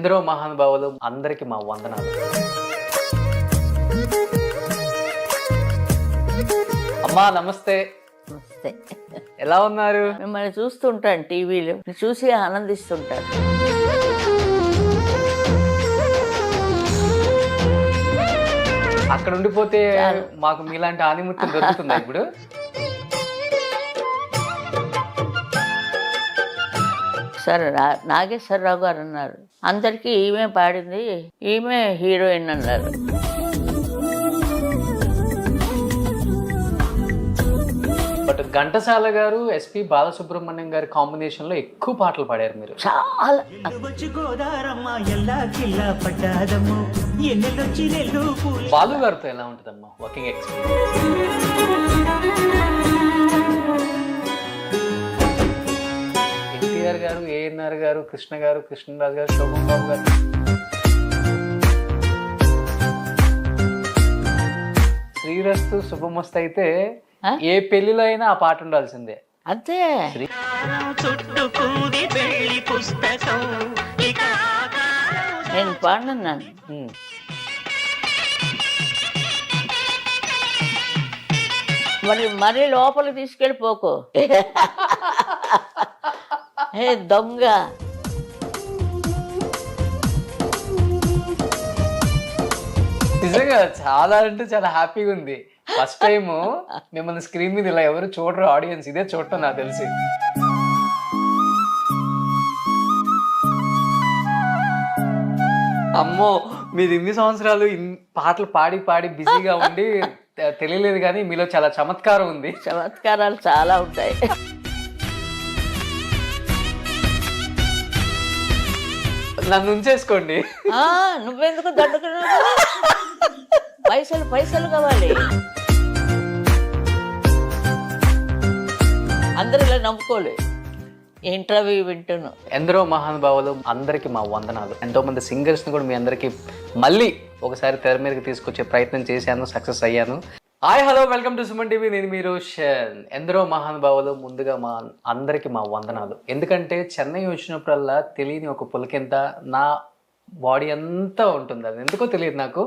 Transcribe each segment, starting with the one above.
ఎందరో మహానుభావులు అందరికీ మా వందనాలు. అమ్మా నమస్తే. నమస్తే. ఎలా ఉన్నారు? మిమ్మల్ని చూస్తుంటాను టీవీలో, చూసి ఆనందిస్తుంటాను. అక్కడ ఉండిపోతే మాకు మీలాంటి ఆనిముత్యం దొరుకుతుందా ఇప్పుడు? సరే, నాగేశ్వరరావు గారు అన్నారు, అందరికీ ఈమె పాడింది, ఈమె హీరోయిన్ అన్నారు. బట్ ఘంటసాల గారు ఎస్పి బాలసుబ్రహ్మణ్యం గారి కాంబినేషన్ లో ఎక్కువ పాటలు పాడారు మీరు. చాలా. బాలు గారితో ఎలా ఉంటుందమ్మా వర్కింగ్ ఎక్స్పీరియన్స్? ఎన్టీఆర్ గారు, ఏఎన్ఆర్ గారు, కృష్ణ గారు, కృష్ణరాజు గారు, శోభన్ బాబు గారు. శ్రీరస్తు శుభమస్తు అయితే ఏ పెళ్లిలో అయినా ఆ పాట ఉండాల్సిందే. అంతే. నేను పాడినాను. మరి లోపలికి తీసుకెళ్ళిపోకు. ఏ దొంగ. నిజంగా చాలా అంటే చాలా హ్యాపీగా ఉంది. ఫస్ట్ టైం మిమ్మల్ని స్క్రీన్ మీద ఇలా ఎవరు చూడరు, ఆడియన్స్ ఇదే చూడటం నాకు తెలిసి. అమ్మో, మీరు ఇన్ని సంవత్సరాలు పాటలు పాడి పాడి బిజీగా ఉండి తెలియలేదు, కానీ మీలో చాలా చమత్కారం ఉంది. చమత్కారాలు చాలా ఉంటాయి. నన్ను ఉంచేసుకోండి. నువ్వెందుకు దండుకున్నావు? పైసలు కావాలి. అందరూ ఇలా నమ్ముకోలే. ఇంటర్వ్యూ వింటున్నాను. ఎందరో మహానుభావులు అందరికీ మా వందనాలు. ఎంతో మంది సింగర్స్ ని కూడా మీ అందరికి మళ్ళీ ఒకసారి తెర మీదకి తీసుకొచ్చే ప్రయత్నం చేశాను, సక్సెస్ అయ్యాను. Hi, hello, welcome to Suman TV. నేను మీరు ఎందరో మహానుభావులు. ముందుగా మా అందరికీ మా వందనాలు. ఎందుకంటే చెన్నై వచ్చినప్పుడల్లా తెలియని ఒక పులకింత నా బాడీ అంతా ఉంటుంది. అది ఎందుకో తెలియదు నాకు.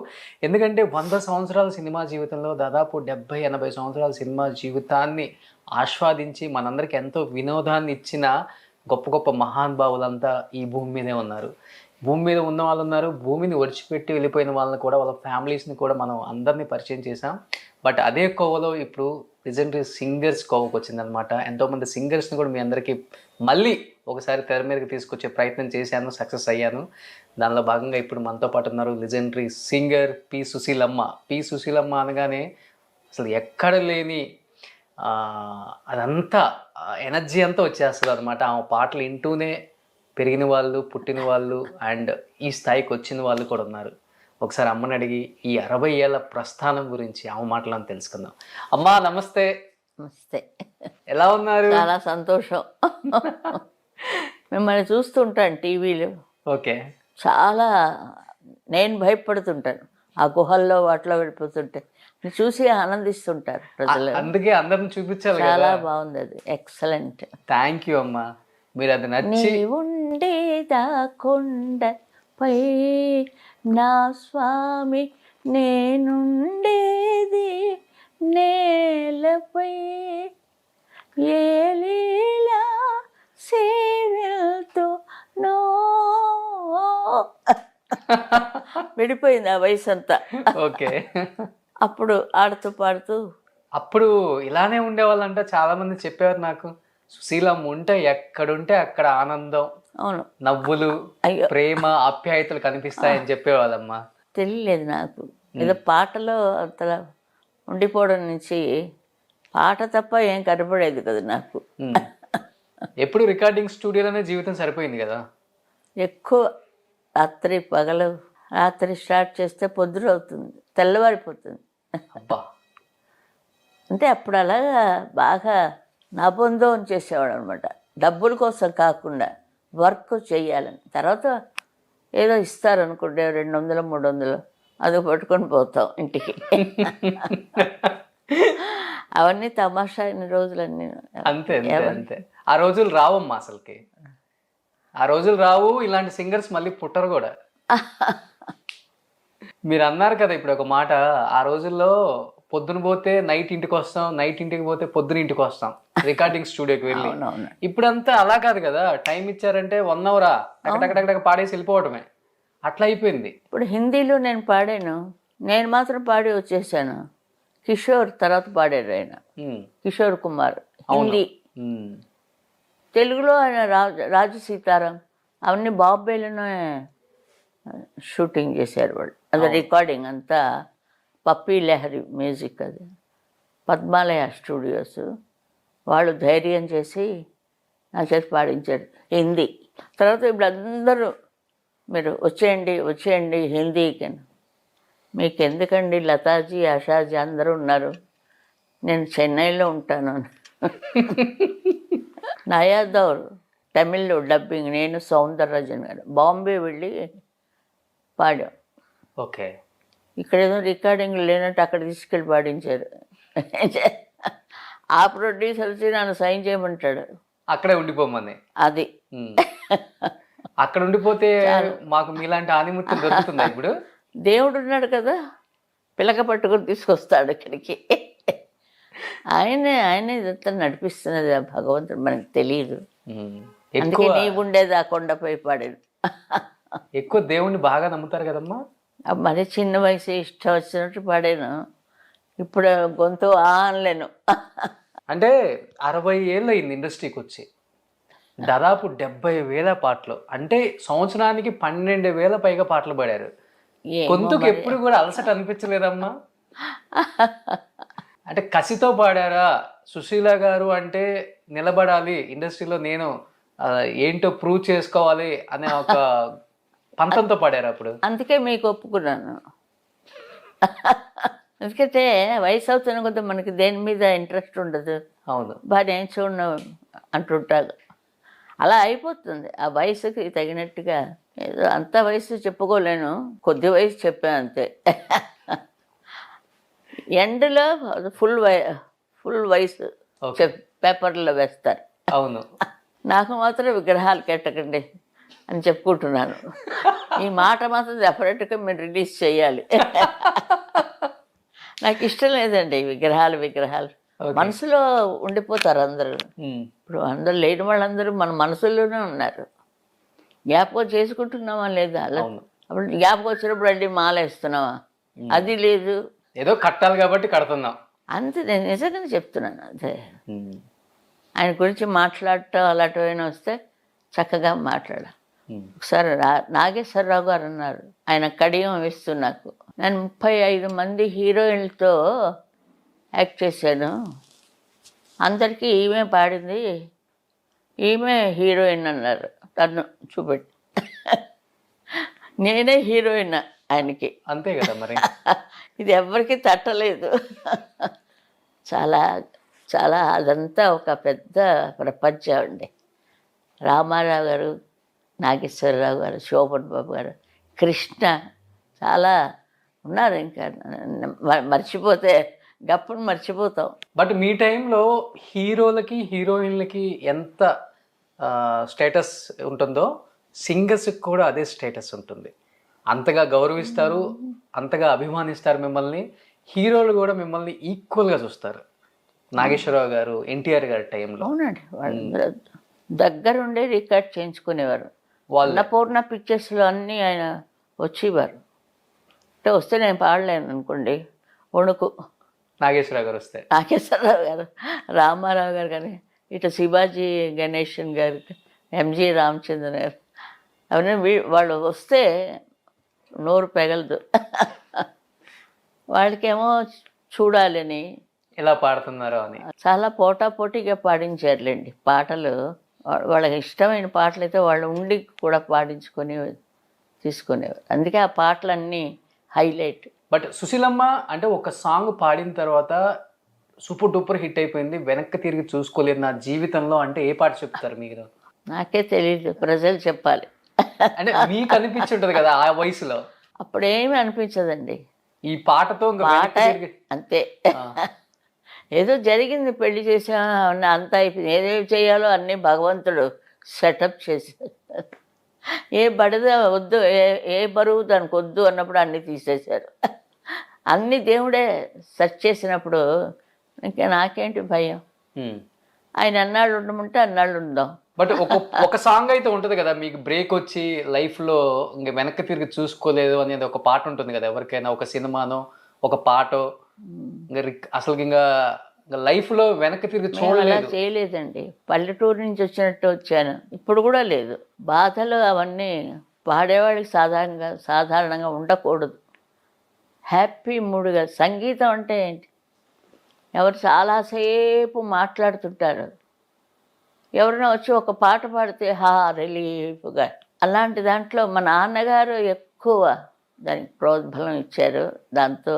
ఎందుకంటే 100 సంవత్సరాల సినిమా జీవితంలో దాదాపు 70-80 సంవత్సరాల సినిమా జీవితాన్ని ఆస్వాదించి మనందరికి ఎంతో వినోదాన్ని ఇచ్చిన గొప్ప గొప్ప మహానుభావులంతా ఈ భూమి మీదే ఉన్నారు. భూమి మీద ఉన్న వాళ్ళు ఉన్నారు, భూమిని ఒడిచిపెట్టి వెళ్ళిపోయిన వాళ్ళని కూడా, వాళ్ళ ఫ్యామిలీస్ని కూడా మనం అందరినీ పరిచయం చేసాం. బట్ అదే కోవలో ఇప్పుడు లెజెండరీ సింగర్స్ కోవకు వచ్చిందనమాట. ఎంతోమంది సింగర్స్ని కూడా మీ అందరికీ మళ్ళీ ఒకసారి తెర మీదకి తీసుకొచ్చే ప్రయత్నం చేశాను, సక్సెస్ అయ్యాను. దానిలో భాగంగా ఇప్పుడు మనతో పాటు ఉన్నారు legendary singer P Susheelamma. P Susheelamma అనగానే అసలు ఎక్కడ లేని అదంతా ఎనర్జీ అంతా వచ్చేస్తుంది అనమాట. ఆమె పాటలు వింటూనే పెరిగిన వాళ్ళు, పుట్టిన వాళ్ళు అండ్ ఈ స్థాయికి వచ్చిన వాళ్ళు కూడా ఉన్నారు. ఒకసారి అమ్మని అడిగి ఈ 60 ఏళ్ళ ప్రస్థానం గురించి ఆమె మాటలను తెలుసుకుందాం. అమ్మా నమస్తే. నమస్తే. ఎలా ఉన్నారు? చాలా సంతోషం. మిమ్మల్ని చూస్తుంటాను టీవీలో. ఓకే. చాలా నేను భయపడుతుంటాను ఆ గుహల్లో వాటిలో వెళ్ళిపోతుంటే. చూసి ఆనందిస్తుంటారు ప్రజలు. అందుకే అందరిని చూపించాలి. చాలా బాగుంది అది. ఎక్సలెంట్. థ్యాంక్ యూ అమ్మా. మీరు అది నచ్చి ఉండేదా కొండపై నా స్వామి, నేనుండేది నేలపై, ఏ లీలా సేవలతో నో. విడిపోయింది ఆ వయసు అంతా. ఓకే. అప్పుడు ఆడుతూ పాడుతూ. అప్పుడు ఇలానే ఉండేవాళ్ళంట. చాలా మంది చెప్పారు నాకు, సుశీలమ్మ ఉంటే ఎక్కడుంటే అక్కడ ఆనందం, అవును, నవ్వులు, ప్రేమ, ఆప్యాయతలు కనిపిస్తాయని చెప్పేవాళ్ళమ్మా. తెలియలేదు నాకు. ఏదో పాటలో అంతలా ఉండిపోవడం నుంచి పాట తప్ప ఏం కనపడేది కదా నాకు. ఎప్పుడు రికార్డింగ్ స్టూడియోలోనే జీవితం సరిపోయింది కదా. ఎక్కువ రాత్రి పగలు, రాత్రి స్టార్ట్ చేస్తే పొద్దున అవుతుంది, తెల్లవారిపోతుంది. అంటే అప్పుడు అలాగా బాగా నాబందం చేసేవాడు అనమాట. డబ్బుల కోసం కాకుండా వర్క్ చేయాలని. తర్వాత ఏదో ఇస్తారనుకుంటే 200-300 అది పట్టుకొని పోతాం ఇంటికి. అవన్నీ తమాషా అయిన రోజులన్నీ. అంతే అంతే. ఆ రోజులు రావమ్మా అసలుకి. ఆ రోజులు రావు, ఇలాంటి సింగర్స్ మళ్ళీ పుట్టరు కూడా. మీరు అన్నారు కదా ఇప్పుడు ఒక మాట, ఆ రోజుల్లో పొద్దున పోతే నైట్ ఇంటికి వస్తాం, నైట్ ఇంటికి పోతే పొద్దున ఇంటికి వస్తాం రికార్డింగ్ స్టూడియోకి వెళ్ళి. అవునవును. ఇప్పుడంతా అలా కాదు కదా, టైం ఇచ్చారంటే 1 అవరా టక పాడేసి వెళ్ళిపోవటమే, అట్లా అయిపోయింది. ఇప్పుడు హిందీలో నేను పాడాను, నేను మాత్రం పాడి వచ్చేసాను. కిషోర్ తర్వాత పాడారు ఆయన, ఉమ్, కిషోర్ కుమార్ అవును. హిందీ. ఉమ్, తెలుగులో ఆయన రాజు సీతారాం అవన్నీ బాంబేలోనే షూటింగ్ చేశారు వాళ్ళు. అది రికార్డింగ్ అంతా పప్పీ లహరి మ్యూజిక్, అది పద్మాలయ స్టూడియోస్ వాళ్ళు ధైర్యం చేసి నా చేతి పాడించారు హిందీ. తర్వాత ఇప్పుడు అందరూ మీరు వచ్చేయండి హిందీకి, మీకు ఎందుకండి లతాజీ ఆషాజీ అందరూ ఉన్నారు, నేను చెన్నైలో ఉంటాను. నయాదౌర్ తమిళ్లో డబ్బింగ్, నేను సౌందరరాజన్ గారు బాంబే వెళ్ళి పాడాం. ఓకే. ఇక్కడేదో రికార్డింగ్ లేనట్టు అక్కడ తీసుకెళ్ళి పాడించారు. ఆ ప్రొడ్యూసర్ వచ్చి నన్ను సైన్ చేయమంటాడు, అక్కడే ఉండిపోమని. అది ఉమ్. అక్కడ ఉండిపోతే మాకు మీలాంటి ఆనిముత్యం దొరుకుతుందా ఇప్పుడు? దేవుడు ఉన్నాడు కదా, పిలక పట్టుకొని తీసుకొస్తాడు ఇక్కడికి. ఆయనే ఇదంతా నడిపిస్తున్నది ఆ భగవంతుడు, మనకి తెలియదు. ఉమ్. అందుకే ఎక్కువ నీ ఉండేది ఆ కొండపై పాడాడు. ఎక్కువ దేవుణ్ణి బాగా నమ్ముతారు కదమ్మా. మరి చిన్న వయసు ఇష్టం వచ్చినట్టు పాడాను. ఇప్పుడు గొంతు అనలేను. అంటే 60 ఏళ్ళు అయింది ఇండస్ట్రీకి వచ్చి, దాదాపు 70,000 పాటలు, అంటే సంవత్సరానికి 12,000 పైగా పాటలు పాడారు. గొంతుకు ఎప్పుడు కూడా అలసట అనిపించలేదమ్మా? అంటే కసితో పాడారా? సుశీల గారు అంటే నిలబడాలి ఇండస్ట్రీలో, నేను ఏంటో ప్రూవ్ చేసుకోవాలి అనే ఒక పంతంతో పాడారు అప్పుడు. అందుకే మీకు ఒప్పుకున్నాను. ఎందుకంటే వయసు అవుతున్న కొద్ది మనకి దేని మీద ఇంట్రెస్ట్ ఉండదు. అవును. నేను చూడను అంటుంటాను, అలా అయిపోతుంది. ఆ వయసుకి తగినట్టుగా ఏదో అంత వయసు చెప్పుకోలేను, కొద్ది వయసు చెప్పాను అంతే. ఎండ్లో ఫుల్ వయసు పేపర్లో వేస్తారు. అవును. నాకు మాత్రం విగ్రహాలు కట్టకండి అని చెప్పుకుంటున్నాను. ఈ మాట మాత్రం డెఫినెట్గా మీరు రిలీజ్ చేయాలి. నాకు ఇష్టం లేదండి విగ్రహాలు. మనసులో ఉండిపోతారు అందరూ. ఇప్పుడు అందరూ లేని వాళ్ళందరూ మన మనసులోనే ఉన్నారు. జ్ఞాపకం చేసుకుంటున్నావా లేదా? అలా అప్పుడు జ్ఞాపకం వచ్చినప్పుడు అండి మాల వేస్తున్నావా? అది లేదు. ఏదో కట్టాలి కాబట్టి కడుతున్నాం అంతే. నేను నిజంగానే చెప్తున్నాను. అదే ఆయన గురించి మాట్లాడటం అలాంటివైనా వస్తే చక్కగా మాట్లాడాలి. ఒకసారి నాగేశ్వరరావు గారు అన్నారు, ఆయన కడియం వేస్తూ నాకు, నేను 35 మంది హీరోయిన్లతో యాక్ట్ చేశాను, అందరికీ ఈమె పాడింది, ఈమె హీరోయిన్ అన్నారు తను చూపెట్టి. నేనే హీరోయిన్ ఆయనకి. అంతే కదా మరి. ఇది ఎవరికి తట్టలేదు. చాలా చాలా అదంతా ఒక పెద్ద ప్రపంచం అండి. రామారావు గారు, నాగేశ్వరరావు గారు, శోభన్ బాబు గారు, కృష్ణ, చాలా ఉన్నారు. ఇంకా మర్చిపోతే గప్పును మర్చిపోతాం. బట్ మీ టైంలో హీరోలకి హీరోయిన్లకి ఎంత స్టేటస్ ఉంటుందో సింగర్స్కి కూడా అదే స్టేటస్ ఉంటుంది. అంతగా గౌరవిస్తారు, అంతగా అభిమానిస్తారు మిమ్మల్ని. హీరోలు కూడా మిమ్మల్ని ఈక్వల్గా చూస్తారు. నాగేశ్వరరావు గారు, ఎన్టీఆర్ గారి టైంలో. అవునండి, వాళ్ళు దగ్గరుండే రికార్డ్ చేయించుకునేవారు. అన్నపూర్ణ పిక్చర్స్లో అన్నీ ఆయన వచ్చేవారు. అంటే వస్తే నేను పాడలేను అనుకోండి, వణుకు. నాగేశ్వరరావు గారు వస్తే, నాగేశ్వరరావు గారు, రామారావు గారు, కానీ ఇటు శివాజీ గణేషన్ గారు, ఎంజి రామచంద్రన్ గారు, అవన్నీ వాళ్ళు వస్తే నోరు పెగలదు. వాళ్ళకేమో చూడాలని ఎలా పాడుతున్నారో అని చాలా పోటాపోటీగా పాడించారులేండి పాటలు. వాళ్ళకి ఇష్టమైన పాటలు అయితే వాళ్ళు ఉండి కూడా పాడించుకొని తీసుకునేవారు. అందుకే ఆ పాటలన్నీ హైలైట్. బట్ సుశీలమ్మ అంటే ఒక సాంగ్ పాడిన తర్వాత సూపర్ డూపర్ హిట్ అయిపోయింది, వెనక్కి తిరిగి చూసుకోలేదు నా జీవితంలో అంటే ఏ పాట చెప్తారు మీరు? నాకే తెలియదు, ప్రజలు చెప్పాలి. అంటే మీకు అనిపించుంటది కదా ఆ వయసులో. అప్పుడేమీ అనిపించదండి. ఈ పాటతో పాట అంతే. ఏదో జరిగింది, పెళ్లి చేసా అంతా అయిపోయింది, ఏదేమి చేయాలో అన్నీ భగవంతుడు సెటప్ చేశాడు. ఏ బడిద వద్దు, ఏ బరువు దానికి వద్దు అన్నప్పుడు అన్నీ తీసేశారు. అన్నీ దేవుడే సెర్చ్ చేసినప్పుడు ఇంకా నాకేంటి భయం. ఆయన అన్నాళ్ళు ఉండమంటే అన్నాళ్ళు ఉందాం. బట్ ఒక సాంగ్ అయితే ఉంటుంది కదా, మీకు బ్రేక్ వచ్చి లైఫ్లో ఇంక వెనక్కి తిరిగి చూసుకోలేదు అనేది ఒక పాట ఉంటుంది కదా ఎవరికైనా, ఒక సినిమానో ఒక పాటో, ఇంకా అసలు ఇంకా లైఫ్లో వెనక్కి తిరిగి అలా చూడలేదు. చేయలేదండి. పల్లెటూరు నుంచి వచ్చినట్టు వచ్చాను, ఇప్పుడు కూడా లేదు. బాధలు అవన్నీ పాడేవాళ్ళకి సాధారణంగా ఉండకూడదు. హ్యాపీ మూడ్గా. సంగీతం అంటే ఏంటి? ఎవరు చాలాసేపు మాట్లాడుతుంటారు, ఎవరైనా వచ్చి ఒక పాట పాడితే రిలీఫ్గా. అలాంటి దాంట్లో మా నాన్నగారు ఎక్కువ దానికి ప్రోద్బలం ఇచ్చారు, దాంతో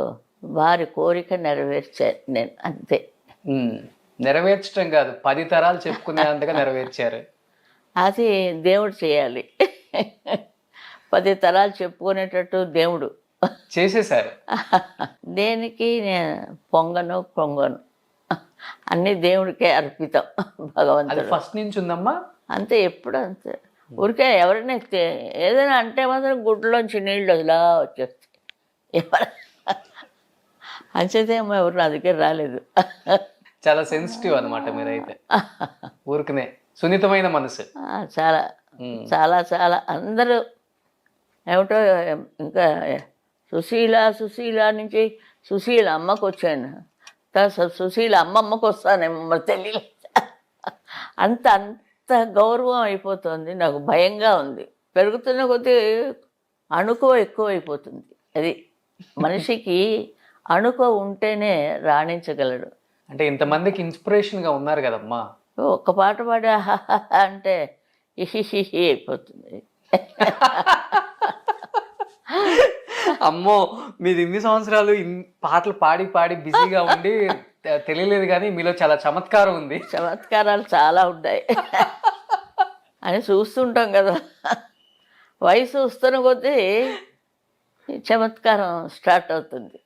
వారి కోరిక నెరవేర్చారు. నేను అంతే. నెరవేర్చడం కాదు, 10 తరాలు చెప్పుకునేంతగా నెరవేర్చారు. అది దేవుడు చేయాలి. 10 తరాలు చెప్పుకునేటట్టు దేవుడు చేసేసారు. దేనికి నేను పొంగను అన్నీ దేవుడికే అర్పితం. అది భగవంతుడు ఫస్ట్ నుంచి ఉందమ్మా. అంతే, ఎప్పుడు అంతే. ఊరికే ఎవరైనా ఏదైనా అంటే మాత్రం గుడ్లోంచి నీళ్ళు ఇలా వచ్చేస్తాయి. ఎవరు అంచేతేమో ఎవరు నా దగ్గర రాలేదు. చాలా సెన్సిటివ్ అనమాట మీరైతే. ఊరికనే సున్నితమైన మనసు. చాలా చాలా చాలా అందరూ ఏమిటో. ఇంకా సుశీల నుంచి సుశీల అమ్మకు వచ్చాను, సుశీల అమ్మమ్మకు వస్తానేమో మరి తెలియలేదు. అంత గౌరవం అయిపోతుంది. నాకు భయంగా ఉంది. పెరుగుతున్న కొద్దీ అణుకువ ఎక్కువ అయిపోతుంది. అది మనిషికి అణుకువ ఉంటేనే రాణించగలడు. అంటే ఇంతమందికి ఇన్స్పిరేషన్గా ఉన్నారు కదమ్మా. ఒక్క పాట పాడి అంటే ఇహి అయిపోతుంది. అమ్మో, మీరు ఇన్ని సంవత్సరాలు పాటలు పాడి బిజీగా ఉండి తెలియలేదు, కానీ మీలో చాలా చమత్కారం ఉంది. చమత్కారాలు చాలా ఉన్నాయి అని చూస్తుంటాం కదా. వయసు వస్తున్న కొద్దీ చమత్కారం స్టార్ట్ అవుతుంది.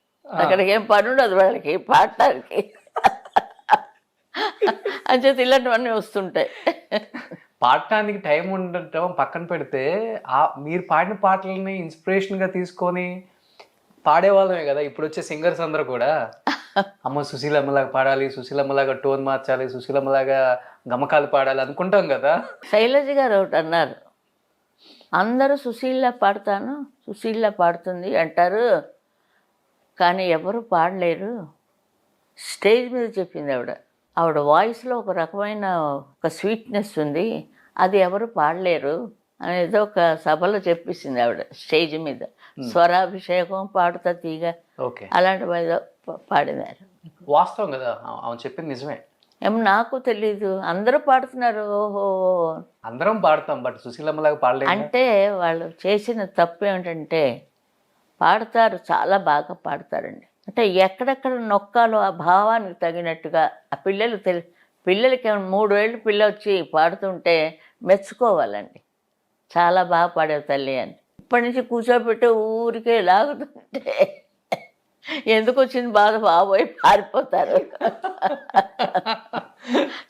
అక్కడికి ఏం పని ఉండదు వాళ్ళకి పాడటానికి. అంచేత ఇలాంటివన్నీ వస్తుంటాయి. పాడటానికి టైం ఉండటం పక్కన పెడితే, మీరు పాడిన పాటలని ఇన్స్పిరేషన్గా తీసుకొని పాడేవాళ్ళమే కదా ఇప్పుడు వచ్చే సింగర్స్ అందరూ కూడా. అమ్మ సుశీలమ్మలాగా పాడాలి, సుశీలమ్మలాగా టోన్ మార్చాలి, సుశీలమ్మలాగా గమకాలు పాడాలి అనుకుంటాం కదా. శైలజ గారు ఒకటి అన్నారు, అందరూ సుశీల్లా పాడతాను, సుశీల్లా పాడుతుంది అంటారు, కానీ ఎవరు పాడలేరు. స్టేజ్ మీద చెప్పింది ఆవిడ వాయిస్లో ఒక రకమైన ఒక స్వీట్నెస్ ఉంది, అది ఎవరు పాడలేరు అనేది ఒక సభలో చెప్పేసింది ఆవిడ స్టేజ్ మీద. స్వరాభిషేకం, పాడుతా తీగ, అలాంటివి ఏదో పాడినారు. వాస్తవం కదా, అవును చెప్పింది నిజమే. ఏమో నాకు తెలీదు, అందరూ పాడుతున్నారు. ఓహో, అందరం పాడతాం, బట్ సుశీలమ్మలాగా పాడలేదు అంటే వాళ్ళు చేసిన తప్పు ఏమిటంటే పాడతారు, చాలా బాగా పాడతారండి. అంటే ఎక్కడెక్కడ నొక్కాలో ఆ భావానికి తగినట్టుగా ఆ పిల్లలకి 3 ఏళ్ళు పిల్ల వచ్చి పాడుతుంటే మెచ్చుకోవాలండి, చాలా బాగా పాడేవు తల్లి అని. ఇప్పటి నుంచి కూర్చోబెట్టి ఊరికే లాగుతుంటే ఎందుకు వచ్చింది బాధ, బాబోయ్ పారిపోతారు.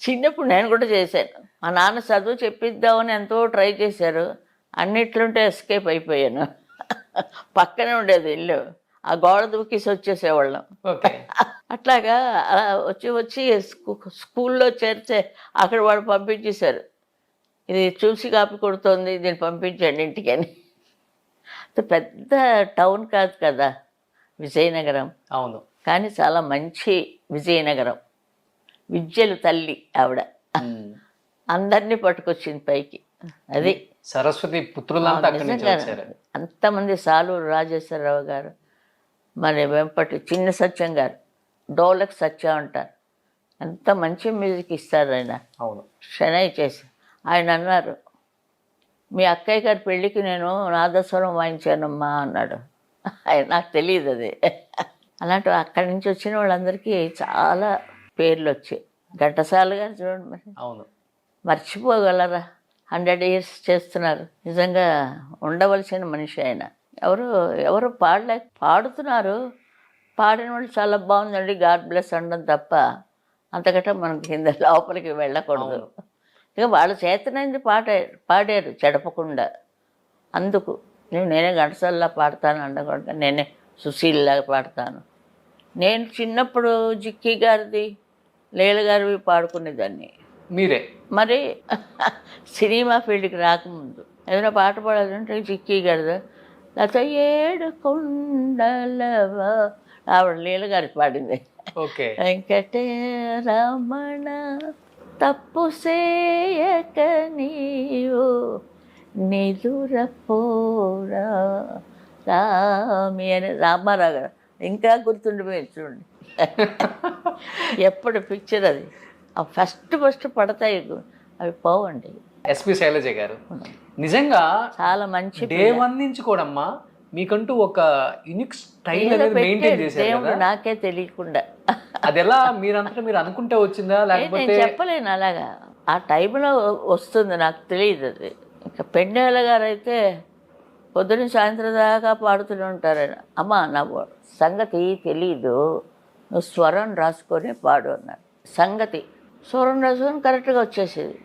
చిన్నప్పుడు నేను కూడా చేశాను. మా నాన్న చదువు చెప్పిద్దామని ఎంతో ట్రై చేశారు, అన్నిట్లుంటే ఎస్కేప్ అయిపోయాను. పక్కనే ఉండేది ఇల్లు, ఆ గోడ దూకేసి వచ్చేసేవాళ్ళం. అట్లాగా అలా వచ్చి స్కూల్లో చేరితే అక్కడ వాడు పంపించేశారు, ఇది చూసి కాపీ కొడుతోంది, దీన్ని పంపించండి ఇంటికి అని. పెద్ద టౌన్ కాదు కదా విజయనగరం. అవును, కానీ చాలా మంచి విజయనగరం. విద్యలు తల్లి ఆవిడ, అందరినీ పట్టుకొచ్చింది పైకి. అది సరస్వతి పుత్రులంతా అక్కడి నుంచి వచ్చారు. అంతమంది, సాలూరు రాజేశ్వరరావు గారు, మరి వెంపటి చిన్న సత్యం గారు, డోలక్ సత్యం అంటారు, ఎంత మంచి మ్యూజిక్ ఇస్తారు ఆయన. అవును, షనై చేసి ఆయన అన్నారు, మీ అక్కయ్య గారి పెళ్ళికి నేను నాదస్వరం వాయించానమ్మా అన్నాడు. ఆయన నాకు తెలియదు అది. అలాంటి అక్కడి నుంచి వచ్చిన వాళ్ళందరికీ చాలా పేర్లు వచ్చాయి. ఘంటసాల గారు చూడండి, మరి అవును, మర్చిపోగలరా? 100 years చేస్తున్నారు. నిజంగా ఉండవలసిన మనిషి ఆయన. ఎవరు పాడుతున్నారు, పాడిన వాళ్ళు చాలా బాగుందండి, గాడ్ బ్లెస్ అనడం తప్ప అంతకంటే మనకి కింద లోపలికి వెళ్ళకూడదు. ఇక వాళ్ళ చేతనైంది పాడారు చెడపకుండా. అందుకు నేనే ఘంటసాలలా పాడతాను అనకుండా నేనే సుశీల్లాగా పాడతాను. నేను చిన్నప్పుడు జిక్కి గారిది, లీల గారివి పాడుకునేదాన్ని. మీరే మరి సినిమా ఫీల్డ్కి రాకముందు ఏదైనా పాట పాడాలంటే జిక్కి గారిదా, లేకపోతే ఏడు కొండలవా, ఆవిడ లీల గారికి పాడింది. ఓకే. వెంకటరమణ తప్పు చేయక నీవు నిదురపోరా రామి అని రామారావు గారు ఇంకా గుర్తుండిపోయింది చూడండి. ఎప్పుడు పిక్చర్ అది ఆ ఫస్ట్ పడతాయి అవి పోవండి. ఎస్పి శైలజ గారు నిజంగా చాలా మంచి డే వన్ నుంచి కూడా అమ్మా మీకంటూ ఒక యూనిక్ స్టైల్ అనేది మెయింటైన్ చేశారు దేవుడు కదా. నాకే తెలియకుండా. అది ఎలా మీరంతా మీరు అనుకుంటే వచ్చిందా లేకపోతే? నేను చెప్పలేను అలాగా, ఆ టైంలో వస్తుంది, నాకు తెలియదు అది. ఇంకా పెండేల గారు అయితే పొద్దున్న సాయంత్రం దాకా పాడుతూనే ఉంటారు. ఆయన అమ్మ నా సంగతి తెలీదు, నువ్వు స్వరం రాసుకొని పాడు అన్నారు. సంగతి స్వరం రాసుకొని కరెక్ట్గా వచ్చేసేది.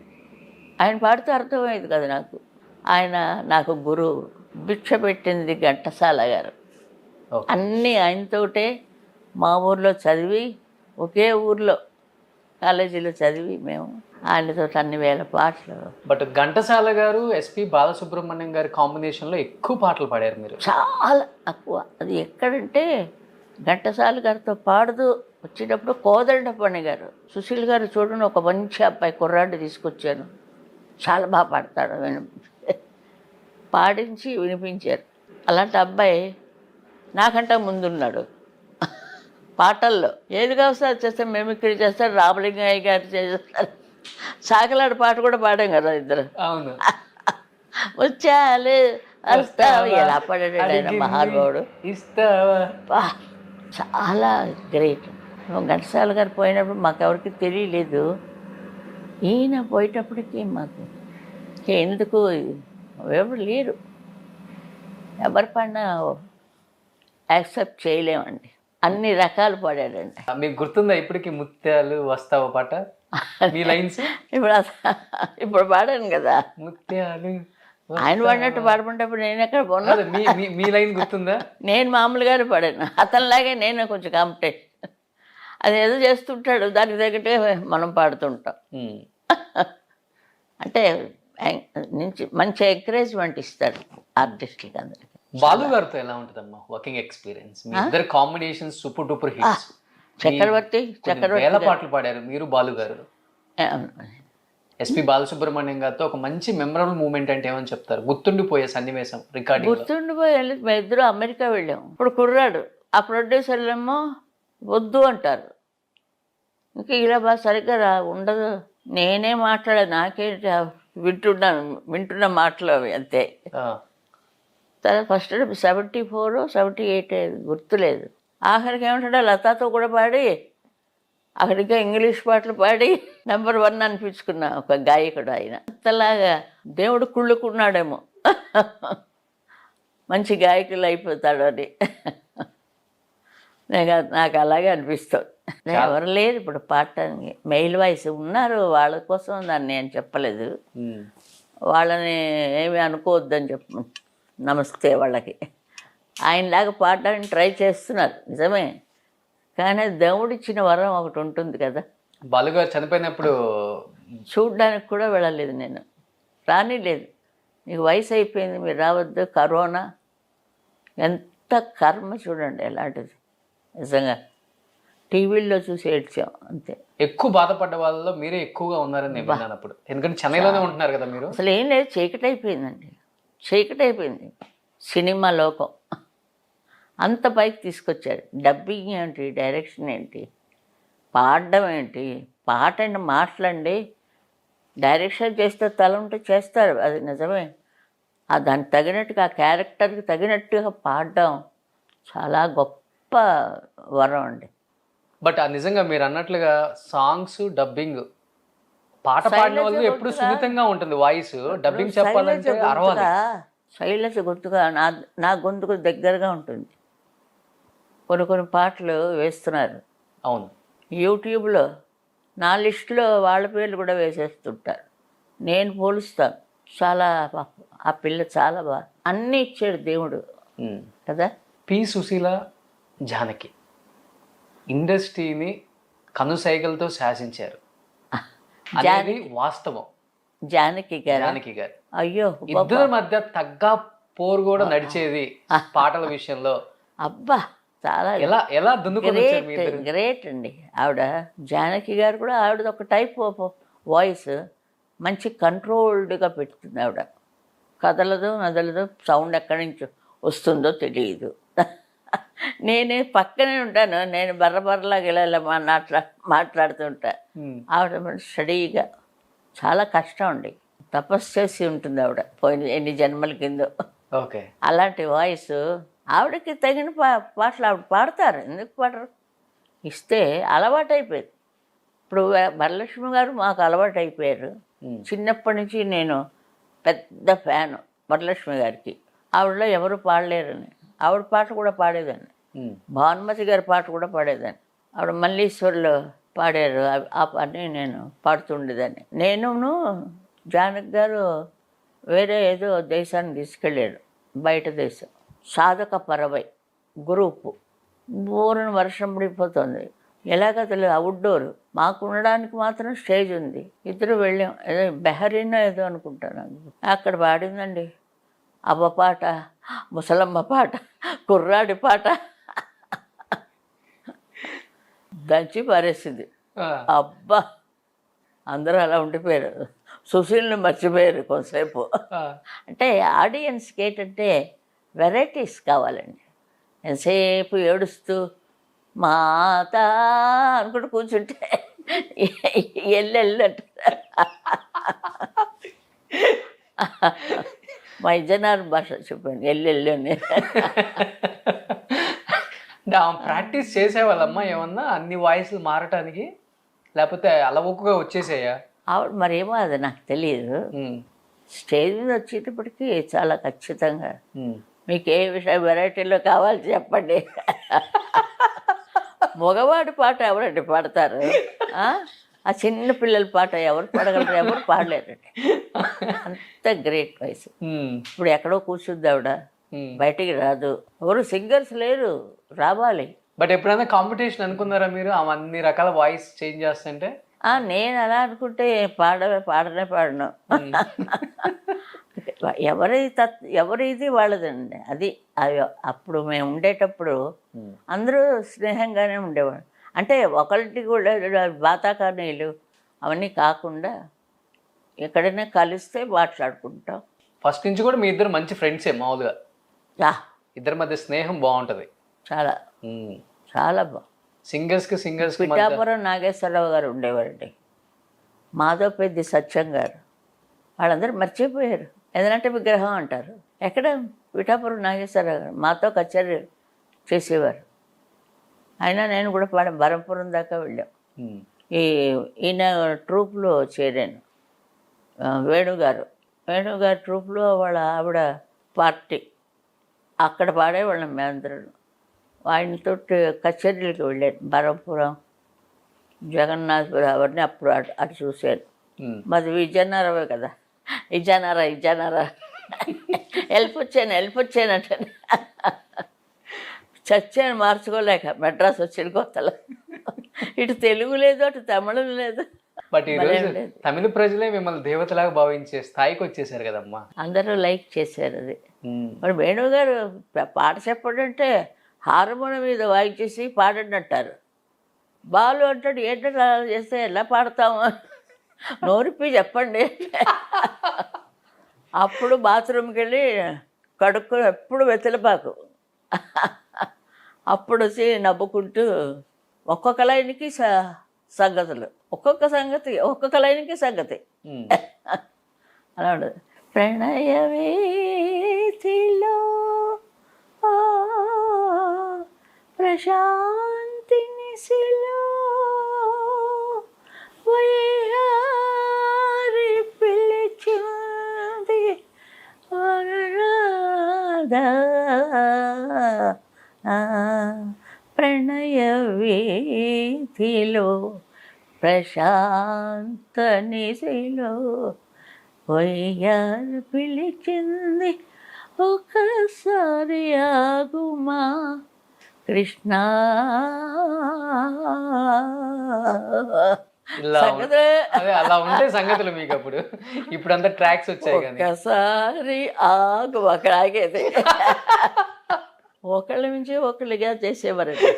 ఆయన పాడితే అర్థమయ్యేది కదా నాకు. ఆయన నాకు గురువు. భిక్ష పెట్టింది ఘంటసాల గారు. అన్నీ ఆయనతోటే మా ఊర్లో చదివి, ఒకే ఊర్లో కాలేజీలో చదివి మేము ఆయనతో అన్ని వేల పాటలు. బట్ ఘంటసాల గారు ఎస్పి బాలసుబ్రహ్మణ్యం గారి కాంబినేషన్లో ఎక్కువ పాటలు పాడారు మీరు. చాలా ఎక్కువ. అది ఎక్కడంటే ఘంటసాల గారితో పాడుతూ వచ్చేటప్పుడు కోదండపణి గారు, సుశీల్ గారు చూడండి ఒక మంచి అబ్బాయి కుర్రాడిని తీసుకొచ్చాను, చాలా బాగా పాడతాడు పాడించి వినిపించారు. అలాంటి అబ్బాయి నాకంటే ముందున్నాడు పాటల్లో. ఏది కావస్తే చేస్తాం, మిమిక్రీ చేస్తారు, రామలింగయ్య గారు చేస్తారు. సాకలాడు పాట కూడా పాడాం కదా ఇద్దరు. అవును. వచ్చాలే వస్తావా ఎలా పాడాడు ఆయన మహానుభావుడు. ఇస్తావా చాలా గ్రేట్. ఘంటసాల గారు పోయినప్పుడు మాకెవరికి తెలియలేదు. ఈయన పోయేటప్పటికి మాకు ఎందుకు ఎవరు లేరు, ఎవరు పాడినా యాక్సెప్ట్ చేయలేమండి. అన్ని రకాలు పాడాడండి. మీకు గుర్తుందా ఇప్పటికి ముత్యాలు వస్తావా పాట మీ లైన్స్? ఇప్పుడు పాడాను కదా ముత్యాలు. ఆయన పాడినట్టు పాడుకుంటప్పుడు నేను ఎక్కడ పోనా? మీ లైన్ గుర్తుందా? నేను మామూలుగానే పాడాను, అతనిలాగే నేను కొంచెం కాంపిటేషన్. అది ఏదో చేస్తుంటాడు, దానికి తగ్గట్టుగా మనం పాడుతుంటాం. అంటే నుంచి మంచి ఎంకరేజ్మెంట్ ఇస్తాడు ఆర్టిస్టులకి అందరికి. బాలు గారితో ఎలా ఉంటుందమ్మా వర్కింగ్ ఎక్స్పీరియన్స్? మీ ఇద్దరు combination super duper hits. Chakravarthy వేల పాటలు పాడారు మీరు బాలు గారు. ఎస్పి బాలసుబ్రహ్మణ్యం గారితో ఒక మంచి మెమరబుల్ మూమెంట్ అంటే ఏమని చెప్తారు? గుర్తుండిపోయే సన్నివేశం రికార్డింగ్. గుర్తుండిపోయే మేము ఇద్దరు అమెరికా వెళ్ళాము. ఇప్పుడు కుర్రాడు, ఆ ప్రొడ్యూసర్లేమో వద్దు అంటారు. ఇంకా ఇలా బాగా సరిగ్గా ఉండదు. నేనే మాట్లాడా, నాకేంటి వింటున్న మాటలు అవి అంతే. తర్వాత ఫస్ట్ 74, 78 గుర్తులేదు. ఆఖరికి ఏమంటాడో లతాతో కూడా పాడి అక్కడిగా ఇంగ్లీష్ పాటలు పాడి నెంబర్ 1 అనిపించుకున్నా ఒక గాయకుడు ఆయన. అంతలాగా దేవుడు కుళ్ళుకున్నాడేమో మంచి గాయకులు అయిపోతాడు అని. నాకు అలాగే అనిపిస్తుంది. ఎవరు లేరు ఇప్పుడు పాడటానికి. మెయిల్ వాయిస్ ఉన్నారు, వాళ్ళ కోసం దాన్ని నేను చెప్పలేదు. వాళ్ళని ఏమి అనుకోవద్దని చెప్పు, నమస్తే వాళ్ళకి. ఆయనలాగా పాడడానికి ట్రై చేస్తున్నారు నిజమే, కానీ దేవుడిచ్చిన వరం ఒకటి ఉంటుంది కదా. బాలుగారు చనిపోయినప్పుడు చూడ్డానికి కూడా వెళ్ళలేదు నేను, రానిలేదు. మీకు వయసు అయిపోయింది, మీరు రావద్దు, కరోనా. ఎంత కర్మ చూడండి ఎలాంటిది. నిజంగా టీవీల్లో చూసి ఏడ్చాం అంతే. ఎక్కువ బాధపడ్డ వాళ్ళలో మీరే ఎక్కువగా ఉన్నారని నేను విన్నాను అప్పుడు. ఎందుకంటే చెన్నైలోనే ఉంటున్నారు కదా మీరు. అసలు ఏం లేదు, చీకటి అయిపోయిందండి, చీకటి అయిపోయింది. సినిమా లోకం అంత పైకి తీసుకొచ్చాడు. డబ్బింగ్ ఏంటి, డైరెక్షన్ ఏంటి, పాడడం ఏంటి, పాట అండి, మాటలండి. డైరెక్షన్ చేస్తే తల ఉంటే చేస్తారు, అది నిజమే. దానికి తగినట్టుగా, ఆ క్యారెక్టర్కి తగినట్టుగా పాడడం చాలా గొప్ప వరం అండి. బట్ నిజంగా మీరు అన్నట్లుగా సాంగ్స్ డబ్బింగ్, పాట పాడిన వాళ్ళు ఎప్పుడు సున్నితంగా ఉంటుంది వాయిస్. డబ్బింగ్ చెప్పాలంటే అరవాలి. శైలజ గొంతుగా నా గొంతుకు దగ్గరగా ఉంటుంది. కొన్ని పాటలు వేస్తున్నారు. అవును, యూట్యూబ్లో నా లిస్టులో వాళ్ళ పేర్లు కూడా వేసేస్తుంటారు. నేను పోలుస్తాను. చాలా పాపం ఆ పిల్ల చాలా బాగా అన్నీ ఇచ్చాడు దేవుడు కదా. పి సుశీల, జానకి ఇండస్ట్రీని కనుసైగలతో శాసించారు అనేది వాస్తవం. జానకి గారు జానకి గారు అయ్యో ఇద్దరి మధ్య తగ్గ పోరు కూడా నడిచేది పాటల విషయంలో. అబ్బా చాలా ఎలా ఎలా దున్నుకొని వచ్చారు మీ ఇద్దరు? గ్రేట్ అండి. ఆవిడ జానకి గారు కూడా ఆవిడ ఒక టైప్ ఆఫ్ వాయిస్ మంచి కంట్రోల్డ్గా పెడుతుంది. ఆవిడ కదలదు నదలదు, సౌండ్ ఎక్కడి నుంచి వస్తుందో తెలియదు. నేనే పక్కనే ఉంటాను, నేను బర్రబర్రలాగా ఇలా మాట్లాడుతుంటా. ఆవిడ స్టడీగా చాలా కష్టం అండి, తపస్సు చేసి ఉంటుంది ఆవిడ పోయిన ఎన్ని జన్మల కిందో. ఓకే, అలాంటి వాయిస్ ఆవిడకి తగిన పాటలు ఆవిడ పాడతారు, ఎందుకు పాడరు? ఇస్తే అలవాటు అయిపోయింది. ఇప్పుడు వరలక్ష్మి గారు మాకు అలవాటు అయిపోయారు. చిన్నప్పటి నుంచి నేను పెద్ద ఫ్యాను వరలక్ష్మి గారికి. ఆవిడలో ఎవరు పాడలేరని ఆవిడ పాట కూడా పాడేదాన్ని. భానుమతి గారి పాట కూడా పాడేదాన్ని. ఆవిడ మల్లీశ్వర్లో పాడారు, ఆ పాటని నేను పాడుతుండేదాన్ని. నేనును జానకి గారు వేరే ఏదో దేశాన్ని తీసుకెళ్ళాడు, బయట దేశం, సాధక పరవై గ్రూపు. బోరున వర్షం పడిపోతుంది, ఎలాగ తెలియదు, అవుట్డోర్. మాకు ఉండడానికి మాత్రం స్టేజ్ ఉంది. ఇద్దరు వెళ్ళాం, ఏదో బెహరీనో ఏదో అనుకుంటాను. అక్కడ పాడిందండి అవ్వ పాట, ముసలమ్మ పాట, కుర్రాడి పాట, దంచి పారేసింది. అబ్బా, అందరూ అలా ఉండిపోయారు. సుశీల్ని మర్చిపోయారు కొంతసేపు. అంటే ఆడియన్స్కి ఏంటంటే వెరైటీస్ కావాలండి. ఎంతసేపు ఏడుస్తూ మాత అనుకుంటూ కూర్చుంటే ఎల్లెళ్ళు అంటారు. మా ఇజనార్ భాష చెప్పాను, ఎల్లెళ్ళు అని. ప్రాక్టీస్ చేసేవాళ్ళమ్మా ఏమన్నా అన్ని వాయిస్లు మారటానికి, లేకపోతే అలవోకగా వచ్చేసాయా? ఆవిడ మరేమో అది నాకు తెలియదు. స్టేజ్ మీద వచ్చేటప్పటికి చాలా ఖచ్చితంగా మీకు ఏ విషయం వెరైటీలో కావాలి చెప్పండి. మగవాడి పాట ఎవరండి పాడతారు? ఆ చిన్న పిల్లల పాట ఎవరు పాడగలరు? ఎవరు పాడలేరండి, అంత గ్రేట్ వాయిస్. ఇప్పుడు ఎక్కడో కూర్చుంది ఆవిడ, బయటికి రాదు. ఎవరు సింగర్స్ లేరు, రావాలి. బట్ ఎప్పుడైనా కాంపిటీషన్ అనుకున్నారా మీరు అన్ని రకాల వాయిస్ చేంజ్ చేస్తుంటే? నేను అలా అనుకుంటే పాడనే పాడను. ఎవరిది వాళ్ళదండి. అది అప్పుడు మేము ఉండేటప్పుడు అందరూ స్నేహంగానే ఉండేవాడు. అంటే ఒకరికి కూడా బాతాకానీలు అవన్నీ కాకుండా ఎక్కడైనా కలిస్తే మాట్లాడుకుంటాం. ఫస్ట్ నుంచి కూడా మీ ఇద్దరు మంచి ఫ్రెండ్సే మామూలుగా? ఇద్దరి మధ్య స్నేహం బాగుంటుంది చాలా చాలా బాగుంది. సింగర్స్ పిఠాపురం నాగేశ్వరరావు గారు ఉండేవారండి, మాధవపెద్ది సత్యం గారు, వాళ్ళందరూ మర్చిపోయారు. ఏదంటే విగ్రహం అంటారు. ఎక్కడ? పిఠాపురం నాగేశ్వరరావు గారు మాతో కచేరీ చేసేవారు. అయినా నేను కూడా బరంపురం దాకా వెళ్ళాం. ఈయన ట్రూప్లో చేరాను. వేణుగారు ట్రూప్లో వాళ్ళ ఆవిడ పార్టీ, అక్కడ పాడేవాళ్ళం మేమందరం. ఆయనతో కచేరీలకు వెళ్ళాను. బరంపురం, జగన్నాథపురం అవన్నీ అప్పుడు అటు చూశాను. మాది విజయనగరమే కదా, ఇజానారా వెళ్ళిపోచ్చాను అంటే చచ్చాను మార్చుకోలేక. మెడ్రాస్ వచ్చిన కొత్తలో ఇటు తెలుగు లేదు, అటు తమిళం లేదు. బట్ ఈరోజు తమిళ ప్రజలే మిమ్మల్ని దేవతలాగా భావించే స్థాయికి వచ్చేసారు కదమ్మా. అందరూ లైక్ చేశారు అది. మరి వేణు గారు పాట చెప్పడంటే హార్మోనియం మీద వాయించేసి పాడండి అంటారు. బాలు అంటాడు, ఏంటంటే అలా చేస్తే ఎలా పాడతాము, నోరిపి చెప్పండి. అప్పుడు బాత్రూమ్కి వెళ్ళి కడుక్కు ఎప్పుడు వెతలపాకు, అప్పుడు వచ్చి నవ్వుకుంటూ ఒక్కొక్క లైన్కి సంగతులు, ఒక్కొక్క లైన్కి సంగతి అలా ఉండదు. ప్రణయ వీధిలో ప్రశాంతి నిశిలో వయ్యారి పిలిచింది ప్రణయ వీధిలో ప్రశాంత నిశిలో వయ్యారు పిలిచింది ఒకసారి ఆగుమా కృష్ణ. ఇలా సంగతే అదే అలా ఉంటే సంగతులు మీకు అప్పుడు. ఇప్పుడు అంతా ట్రాక్స్ వచ్చాయి కానీ. ఒకసారి ఆగు, అక్కడ ఆగేది. ఒకళ్ళ నుంచి ఒకళ్ళుగా చేసేవారండి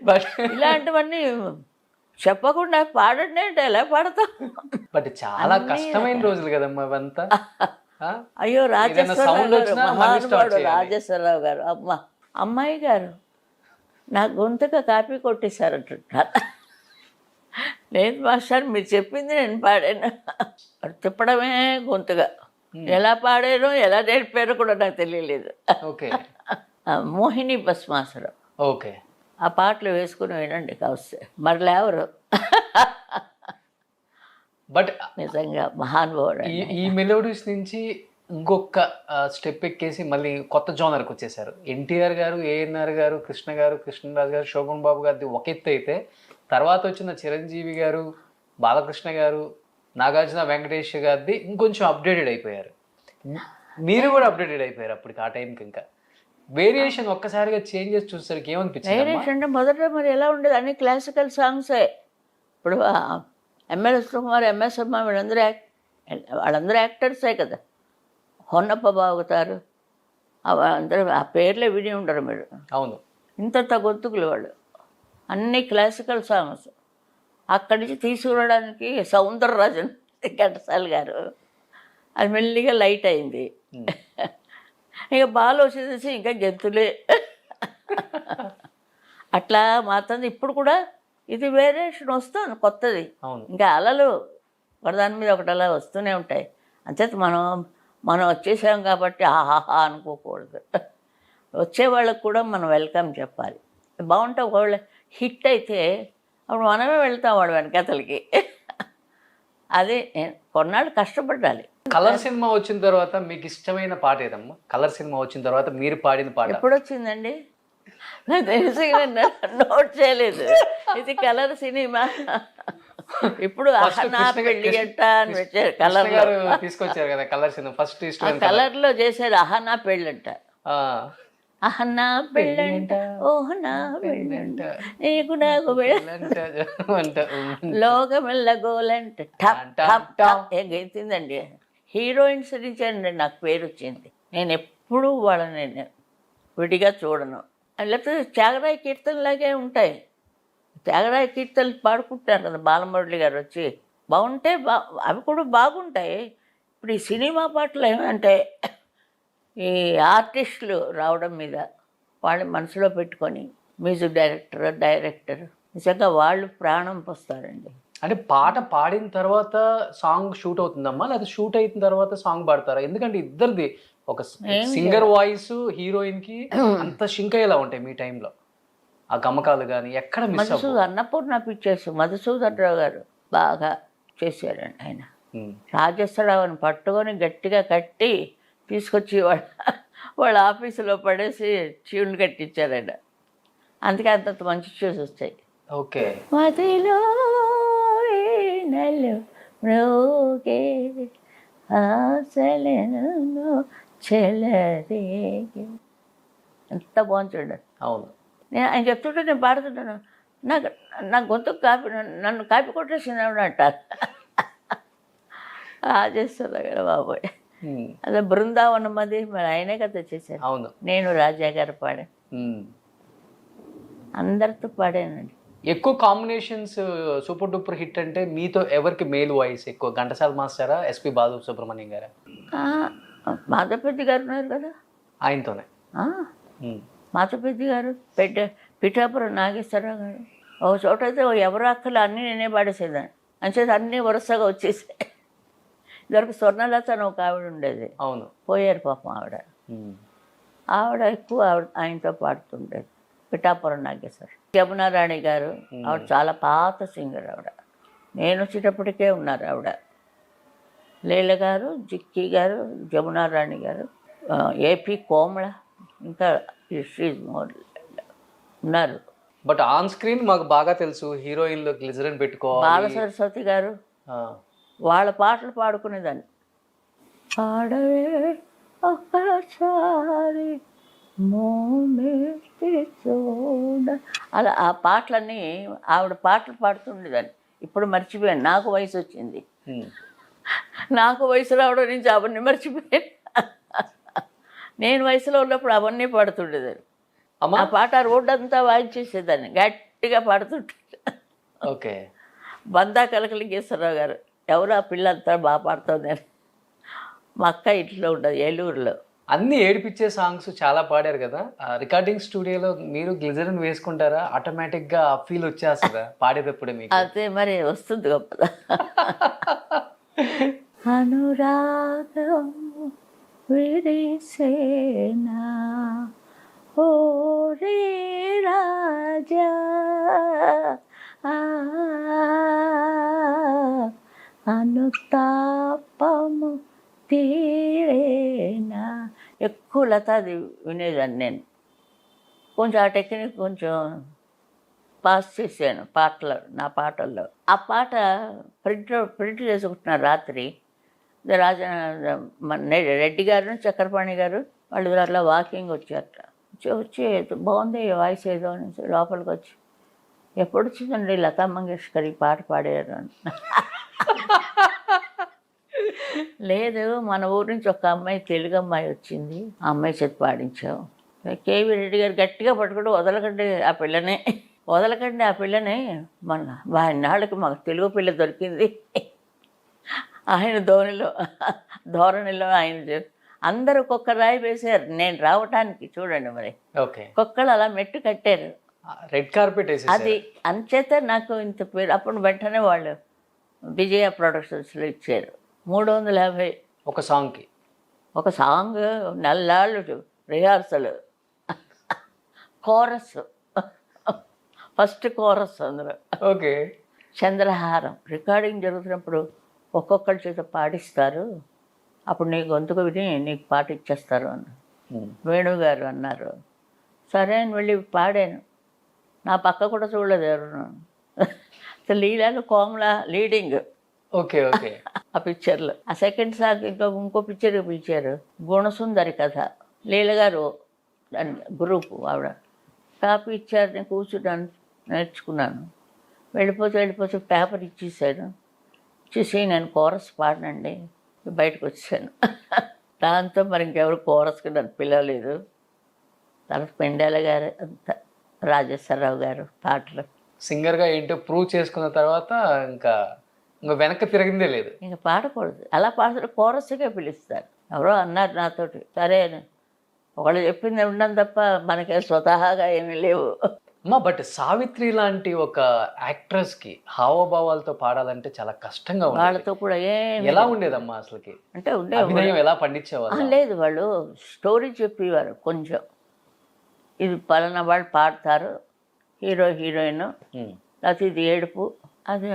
బట్ ఇలాంటివన్నీ చెప్పకుండా పాడండి అంటే ఎలా పాడతాం? బట్ చాలా కష్టమైన రోజులు కదమ్మా అవంతా. అయ్యో రాజేశ్వరరావు sound గారు, వచ్చినా మళ్ళీ మహానుభావుడు start చేయాలి. రాజేశ్వరరావు గారు, అమ్మాయి గారు నా గొంతుగా కాపీ కొట్టేశారంటున్నారు. లేదు మాస్టర్, మీరు చెప్పింది నేను పాడాను. అది తిప్పడమే గొంతుగా. ఎలా పాడానో ఎలా నేర్పారో కూడా నాకు తెలియలేదు. Okay Mohini Bhasmasuram okay. ఆ పాటలు వేసుకుని వినండి కావస్తే. మరి లేవరు. బట్ నిజంగా మహానుభావుడు. ఈ మెలోడీస్ నుంచి ఇంకొక స్టెప్ ఎక్కేసి మళ్ళీ కొత్త జోనర్కి వచ్చేసారు. ఎన్టీఆర్ గారు, ఏఎన్ఆర్ గారు, కృష్ణ గారు, కృష్ణరాజు గారు, శోభన్ బాబు గారిది ఒక ఎత్తు అయితే, తర్వాత వచ్చిన చిరంజీవి గారు, బాలకృష్ణ గారు, నాగార్జున, వెంకటేష్ గారిది ఇంకొంచెం అప్డేటెడ్ అయిపోయారు. మీరు కూడా అప్డేటెడ్ అయిపోయారు అప్పటికి. ఆ టైంకి ఇంకా వేరియేషన్ ఒక్కసారిగా చేంజెస్ చూసేసరికి ఏమనిపించింది? వేరియేషన్ అంటే మొదట మరి ఎలా ఉండేది, అన్ని క్లాసికల్ సాంగ్సే. ఇప్పుడు ఎంఎల్ఎస్ కుమార్, ఎంఎస్ అమ్మ వాళ్ళందరూ యాక్టర్సే కదా. హొన్నప్ప బాగుతారు, అందరూ ఆ పేర్లే విని ఉండరు మీరు. అవును. ఇంత గొంతుకులు వాళ్ళు. అన్ని క్లాసికల్ సాంగ్స్. అక్కడి నుంచి తీసుకురావడానికి సౌందరరాజన్ ఘంటసాల గారు, అది మెల్లిగా లైట్ అయింది. ఇక బాగా వచ్చేసి ఇంకా గెంతులే. అట్లా మాత్రం ఇప్పుడు కూడా ఇది వేరియేషన్ వస్తుంది కొత్తది. ఇంకా అలలు ఒకదాని మీద ఒకటి అలా వస్తూనే ఉంటాయి. అంచేత మనం వచ్చేసాం కాబట్టి ఆహాహా అనుకోకూడదు. వచ్చే వాళ్ళకు కూడా మనం వెల్కమ్ చెప్పాలి. బాగుంటే ఒకవేళ హిట్ అయితే అప్పుడు మనమే వెళ్తాం వాడు వెనకతలకి. అదే కొన్నాళ్ళు కష్టపడాలి. కలర్ సినిమా వచ్చిన తర్వాత మీకు ఇష్టమైన పాట ఏదమ్మా? కలర్ సినిమా వచ్చిన తర్వాత మీరు పాడిన పాట ఎప్పుడు వచ్చిందండి? నాకు తెలిసి నోట్ చేయలేదు. ఇది కలర్ సినిమా. ఇప్పుడు అహనా పెళ్ళి అంట అని పెట్టారు. కలర్ గారు తీసుకొచ్చారు కదా కలర్ సినిమా ఫస్ట్. కలర్లో చేశారు అహనా పెళ్ళంట. అహనా పెళ్ళంట, ఓహనా పెళ్ళంట, నీకు నాకు పెళ్ళంట, లోకమెల్లగోలంట గెలిచిందండి. హీరోయిన్స్ నుంచి అండి నాకు పేరు వచ్చింది. నేను ఎప్పుడూ వాళ్ళని విడిగా చూడను. లేకపోతే త్యాగరాయ కీర్తనలాగే ఉంటాయి. త్యాగరాయ కీర్తనలు పాడుకుంటారు కదా బాలమురళి గారు వచ్చి. బాగుంటే అవి కూడా బాగుంటాయి. ఇప్పుడు ఈ సినిమా పాటలు ఏమంటే ఈ ఆర్టిస్టులు రావడం మీద వాళ్ళని మనసులో పెట్టుకొని మ్యూజిక్ డైరెక్టర్ నిజంగా వాళ్ళు ప్రాణం పోస్తారండి. అంటే పాట పాడిన తర్వాత సాంగ్ షూట్ అవుతుందమ్మా, లేదా షూట్ అయిన తర్వాత సాంగ్ పాడతారా? ఎందుకంటే ఇద్దరిది ఒక సింగర్ వాయిస్ హీరోయిన్ కి అంత షింక్ అయ్యేలా ఉంటాయి మీ టైంలో. ఆ గమకాలు కానీ ఎక్కడ మిస్ అవ్వదు. అన్నపూర్ణ పిక్చర్స్ మధుసూదన్ రావు గారు బాగా చేశారండి. ఆయన రాజేశ్వరరావుని పట్టుకొని గట్టిగా కట్టి తీసుకొచ్చి వాళ్ళ ఆఫీసులో పడేసి ట్యూన్లు కట్టించారు ఆయన. అందుకే అంత మంచి ట్యూన్స్ వస్తాయి. ఓకే. మదిలో వీణలు మ్రోగే ఆశలను చెలరేగే, ఎంత బాగుంది చూడండి. అవును. నేను ఆయన చెప్తుంటే నేను పాడుతుంటాను. నా గొంతుకు నన్ను కాపీ కొట్టేసింది అంటారు. రాజేశ్వరరావు గారు బాబోయ్. అదే బృందావనం అది మరి ఆయనే కదా చేశారు. అవును. నేను రాజా గారు పాడాను, అందరితో పాడానండి. ఎక్కువ కాంబినేషన్స్ సూపర్ డూపర్ హిట్ అంటే మీతో ఎవరికి మేల్ వాయిస్ ఎక్కువ? ఘంటసాల మాస్టరా, ఎస్పి బాలసుబ్రహ్మణ్యం గారా? మాధవపెద్ది గారు ఉన్నారు కదా, ఆయనతోనే. మాధవపెద్ది గారు, పిఠాపురం నాగేశ్వరరావు గారు. ఒక చోట అయితే ఎవరు అక్కలు అన్నీ నేనే పాడేసేదాన్ని. అంచేది అన్నీ వరుసగా వచ్చేసాయి. ఇదివరకు స్వర్ణలత అని ఒక ఆవిడ ఉండేది. అవును. పోయారు పాపం ఆవిడ. ఎక్కువ ఆయనతో పాడుతుండేది. పిఠాపురం నాగేశ్వర. యమునారాణి గారు, ఆవిడ చాలా పాత సింగర్ ఆవిడ. నేను వచ్చేటప్పటికే ఉన్నారు ఆవిడ. లీల గారు, జిక్కి గారు, యమునారాణి గారు, ఏపీ కోమళ, ఇంకా ఉన్నారు. బట్ ఆన్ స్క్రీన్ మాకు బాగా తెలుసు హీరోయిన్లో గ్లిజరిన్ పెట్టుకోవాలి. బాల సరస్వతి గారు వాళ్ళ పాటలు పాడుకునేదాన్ని. పాడవే ఒక్కసారి మోమెత్తి చూడ, అలా ఆ పాటలన్నీ ఆవిడ పాటలు పాడుతుండేదాన్ని. ఇప్పుడు మర్చిపోయాను, నాకు వయసు వచ్చింది. నాకు వయసు రావడం నుంచి అవన్నీ మర్చిపోయాను. నేను వయసులో ఉన్నప్పుడు అవన్నీ పాడుతుండేదాన్ని. ఆ పాట రోడ్డు అంతా వాయించేసేదాన్ని, గట్టిగా పాడుతుంటే. ఓకే. బందా కలకలింగేశ్వరరావు గారు, ఎవరు ఆ పిల్ల అంతా బాగా పాడుతుంది అని. మా అక్క ఇంట్లో ఉండదు, ఏలూరులో. అన్ని ఏడిపించే సాంగ్స్ చాలా పాడారు కదా. రికార్డింగ్ స్టూడియోలో మీరు గ్లిజరిన్ వేసుకుంటారా? ఆటోమేటిక్గా ఆ ఫీల్ వచ్చేస్తుందా పాడేటప్పుడే మీకు? అదే మరి వస్తుంది గొప్పదా. అనురాగం విరిసేనా ఓ రే రాజా, అనుతాపము తీరేనా. ఎక్కువ లతాది వినేదాన్ని నేను. కొంచెం ఆ టెక్నిక్ కొంచెం పాస్ చేశాను పాటలు, నా పాటల్లో. ఆ పాట ప్రింట్ చేసుకుంటున్నారు రాత్రి. రెడ్డి గారు, చక్రపాణి గారు వాళ్ళు అట్లా వాకింగ్ వచ్చారట. వచ్చి బాగుంది వాయిస్ ఏదో అనేసి లోపలికి వచ్చి, ఎప్పుడు వచ్చిందండి లతా మంగేష్కర్ ఈ పాట పాడారు అని. లేదు, మన ఊరి నుంచి ఒక అమ్మాయి, తెలుగు అమ్మాయి వచ్చింది, ఆ అమ్మాయి చేతి పాడించావు. కేవీ రెడ్డి గారు గట్టిగా పట్టుకుంటూ, వదలకండి ఆ పిల్లని, వదలకండి ఆ పిల్లని, మన నాళ్ళకి మాకు తెలుగు పిల్ల దొరికింది. ఆయన ధోరణిలో ఆయన అందరూ ఒక్కొక్క రాయి వేశారు నేను రావటానికి. చూడండి మరి, ఒక్కొక్కళ్ళు అలా మెట్టు కట్టారు, రెడ్ కార్పెట్. అది అంచేత నాకు ఇంత పేరు. అప్పుడు వెంటనే వాళ్ళు విజయ ప్రొడక్షన్స్లో ఇచ్చారు 350 ఒక సాంగ్కి. ఒక సాంగ్ నెల్లాళ్ళు రిహార్సల్, కోరస్, ఫస్ట్ కోరస్ అందులో. ఓకే. చంద్రహారం రికార్డింగ్ జరుగుతున్నప్పుడు ఒక్కొక్కరి చేత పాడిస్తారు, అప్పుడు నీ గొంతుకు విని నీకు పాట ఇచ్చేస్తారు అన్న వేణుగారు అన్నారు. సరే అని వెళ్ళి పాడాను. నా పక్క కూడా చూడలేదు ఎవరు. లీలాలు కోమల లీడింగ్. Okay okay. ఆ పిక్చర్లో ఆ సెకండ్ సాంగ్ ఇంకో పిక్చర్కి పిలిచారు, గుణసుందరి కథ. లీలగారు గ్రూపు ఆవిడ కాపీ ఇచ్చారు. నేను కూర్చున్నాను, నేర్చుకున్నాను. వెళ్ళిపోతే పేపర్ ఇచ్చేసాను. ఇచ్చేసి నేను కోరస్ పాడనండి బయటకు వచ్చాను. దాంతో మరి ఇంకెవరు కోరస్కి నన్ను పిలవలేదు. తర్వాత పెండాల గారు, అంత రాజేశ్వరరావు గారు పాటలు. సింగర్గా ఏంటో ప్రూవ్ చేసుకున్న తర్వాత ఇంకా వెనక్కి తిరిగిందే లేదు. ఇంకా పాడకూడదు, అలా పాడుతుంటే కోరస్గా పిలుస్తారు. ఎవరో అన్నారు నాతోటి, సరే ఒకళ్ళు చెప్పింది ఉండడం తప్ప మనకే స్వతహాగా ఏమీ లేవు. అమ్మా, బట్ సావిత్రి లాంటి ఒక యాక్ట్రెస్కి హావభావాలతో పాడాలంటే చాలా కష్టంగా ఉంది. వాళ్ళతో కూడా ఎలా ఉండేదమ్మా అసలుకి? అంటే అభినయం ఎలా పండించేవాళ్ళు? లేదు, వాళ్ళు స్టోరీ చెప్పేవారు. కొంచెం ఇది పలానా వాళ్ళు పాడతారు, హీరో హీరోయిన్, లేకపోతే ఇది ఏడుపు, అది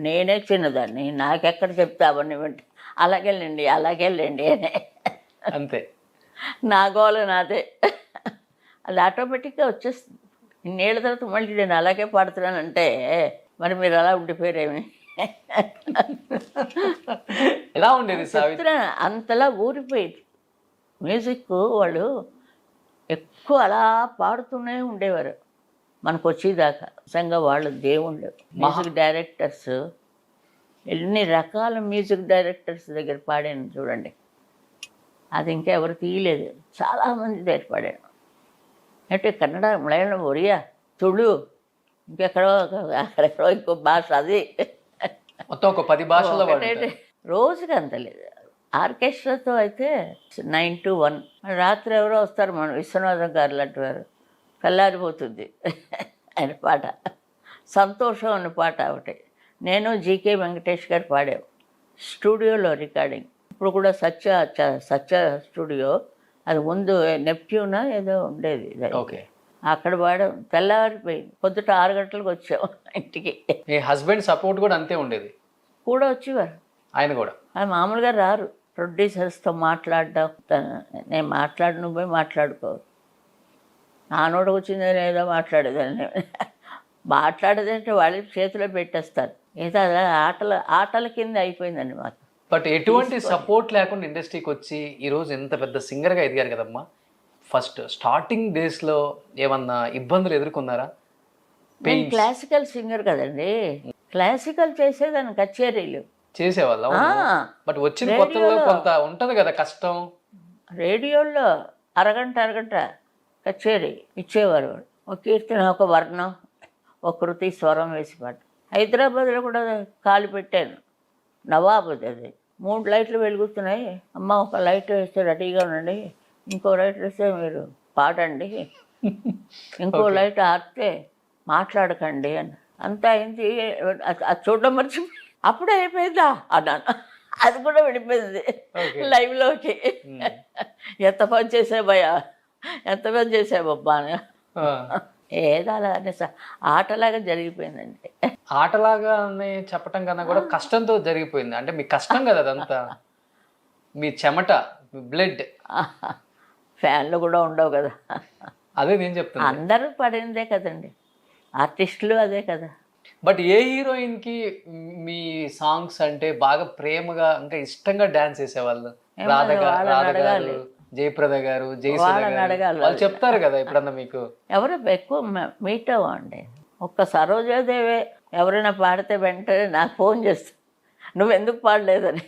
నేనే చిన్నదాన్ని, నాకెక్కడ చెప్తే అవన్నీ వింటే అలాగెళ్ళండి అని అంతే. నా గోల నాదే. అది ఆటోమేటిక్గా వచ్చేస్తుంది. ఇన్నేళ్ళ తర్వాత మళ్ళీ నేను అలాగే పాడుతున్నానంటే మరి మీరు అలా ఉండిపోయారేమి. ఎలా ఉండేది సావిత్రి? అంతలా ఊరిపోయేది మ్యూజిక్. వాళ్ళు ఎక్కువ అలా పాడుతూనే ఉండేవారు మనకు వచ్చేదాకా. నిజంగా వాళ్ళు దేవుళ్ళు. మ్యూజిక్ డైరెక్టర్స్, ఎన్ని రకాల మ్యూజిక్ డైరెక్టర్స్ దగ్గర పాడాను చూడండి. అది ఇంకా ఎవరు తీయలేదు, చాలామంది దగ్గర పాడాను. అంటే కన్నడ, మలయాళం, ఒరియా, తుళు, ఇంకెక్కడో అక్కడెక్కడో ఇంకో భాష, అది మొత్తం ఒక 10 భాషల్లో రోజుకి అంత లేదు. ఆర్కెస్ట్రాతో అయితే 9 to 1. రాత్రి ఎవరో వస్తారు, మన విశ్వనాథం గారు లాంటి వారు, కల్లారిపోతుంది ఆయన పాట. సంతోషం అనే పాట ఒకటి నేను జీకే వెంకటేష్ గారు పాడాము స్టూడియోలో రికార్డింగ్. ఇప్పుడు కూడా సత్య స్టూడియో, అది ముందు నెప్ట్యూనా ఏదో ఉండేది. ఓకే. అక్కడ పాడాం. తెల్లవారిపోయింది, పొద్దుట 6 గంటలకు వచ్చాం ఇంటికి. మీ హస్బెండ్ సపోర్ట్ కూడా అంతే ఉండేది? కూడా వచ్చేవారు ఆయన కూడా. ఆయన మామూలుగా రారు. ప్రొడ్యూసర్స్తో మాట్లాడడం, నేను మాట్లాడి నువ్వు పోయి మాట్లాడుకో, నా నోటికి వచ్చిందో లేదో మాట్లాడేదాన్ని. మాట్లాడేదంటే వాళ్ళ చేతిలో పెట్టేస్తారు. ఏదో అలా ఆటల కింద అయిపోయిందండి మాకు. బట్ ఎటువంటి సపోర్ట్ లేకుండా ఇండస్ట్రీకి వచ్చి ఈరోజు ఎంత పెద్ద సింగర్గా ఎదిగారు కదమ్మా. ఫస్ట్ స్టార్టింగ్ డేస్లో ఏమన్నా ఇబ్బందులు ఎదుర్కొన్నారా? నేను క్లాసికల్ సింగర్ కదండి, క్లాసికల్ చేసేదాన్ని కచేరీలు చేసేవాళ్ళ. బట్ వచ్చిన కొత్తలో కొంత ఉంటది కదా కష్టం. రేడియోలో అరగంట కచేరీ ఇచ్చేవారు. ఒక కీర్తన, ఒక వర్ణం, ఒక కృతి, స్వరం వేసి పాట. హైదరాబాద్లో కూడా కాలు పెట్టాను. నవాబుది అది. 3 లైట్లు వెలుగుతున్నాయి, అమ్మ ఒక లైట్ వేస్తే రెడీగా ఉండండి, ఇంకో లైట్ వేస్తే మీరు పాడండి, ఇంకో లైట్ ఆరితే మాట్లాడకండి అని. అంతా అయింది. అది చూడడం మర్చిపోయి అప్పుడే అయిపోయిందా అన్నాను. అది కూడా విడిపోయింది లైవ్లోకి. ఎంత పని చేసావయ్యా, ఎంత పని చేసావబ్బా అని. ఏదో అలా ఆటలాగా జరిగిపోయిందండి. ఆటలాగా అని చెప్పటం కన్నా కూడా కష్టంతో జరిగిపోయింది. అంటే మీ కష్టం కదా అదంతా, మీ చెమట, మీ బ్లడ్. ఫ్యాన్లు కూడా ఉండవు కదా. అదే నేను చెప్తాను, అందరూ పడిందే కదండి, ఆర్టిస్టులు అదే కదా. బట్ ఏ హీరోయిన్కి మీ సాంగ్స్ అంటే బాగా ప్రేమగా ఇంకా ఇష్టంగా డాన్స్ చేసేవాళ్ళు? రాధ గారు, జయప్రద గారు, జయసుధ గారు, వాళ్ళు చెప్తారు కదా ఎప్పుడన్నా మీకు? ఎవరు ఎక్కువ మీట్ అవ్వండి. ఒక్క సరోజాదేవే ఎవరైనా పాడితే వెంటనే నాకు ఫోన్ చేస్తా, నువ్వెందుకు పాడలేదని.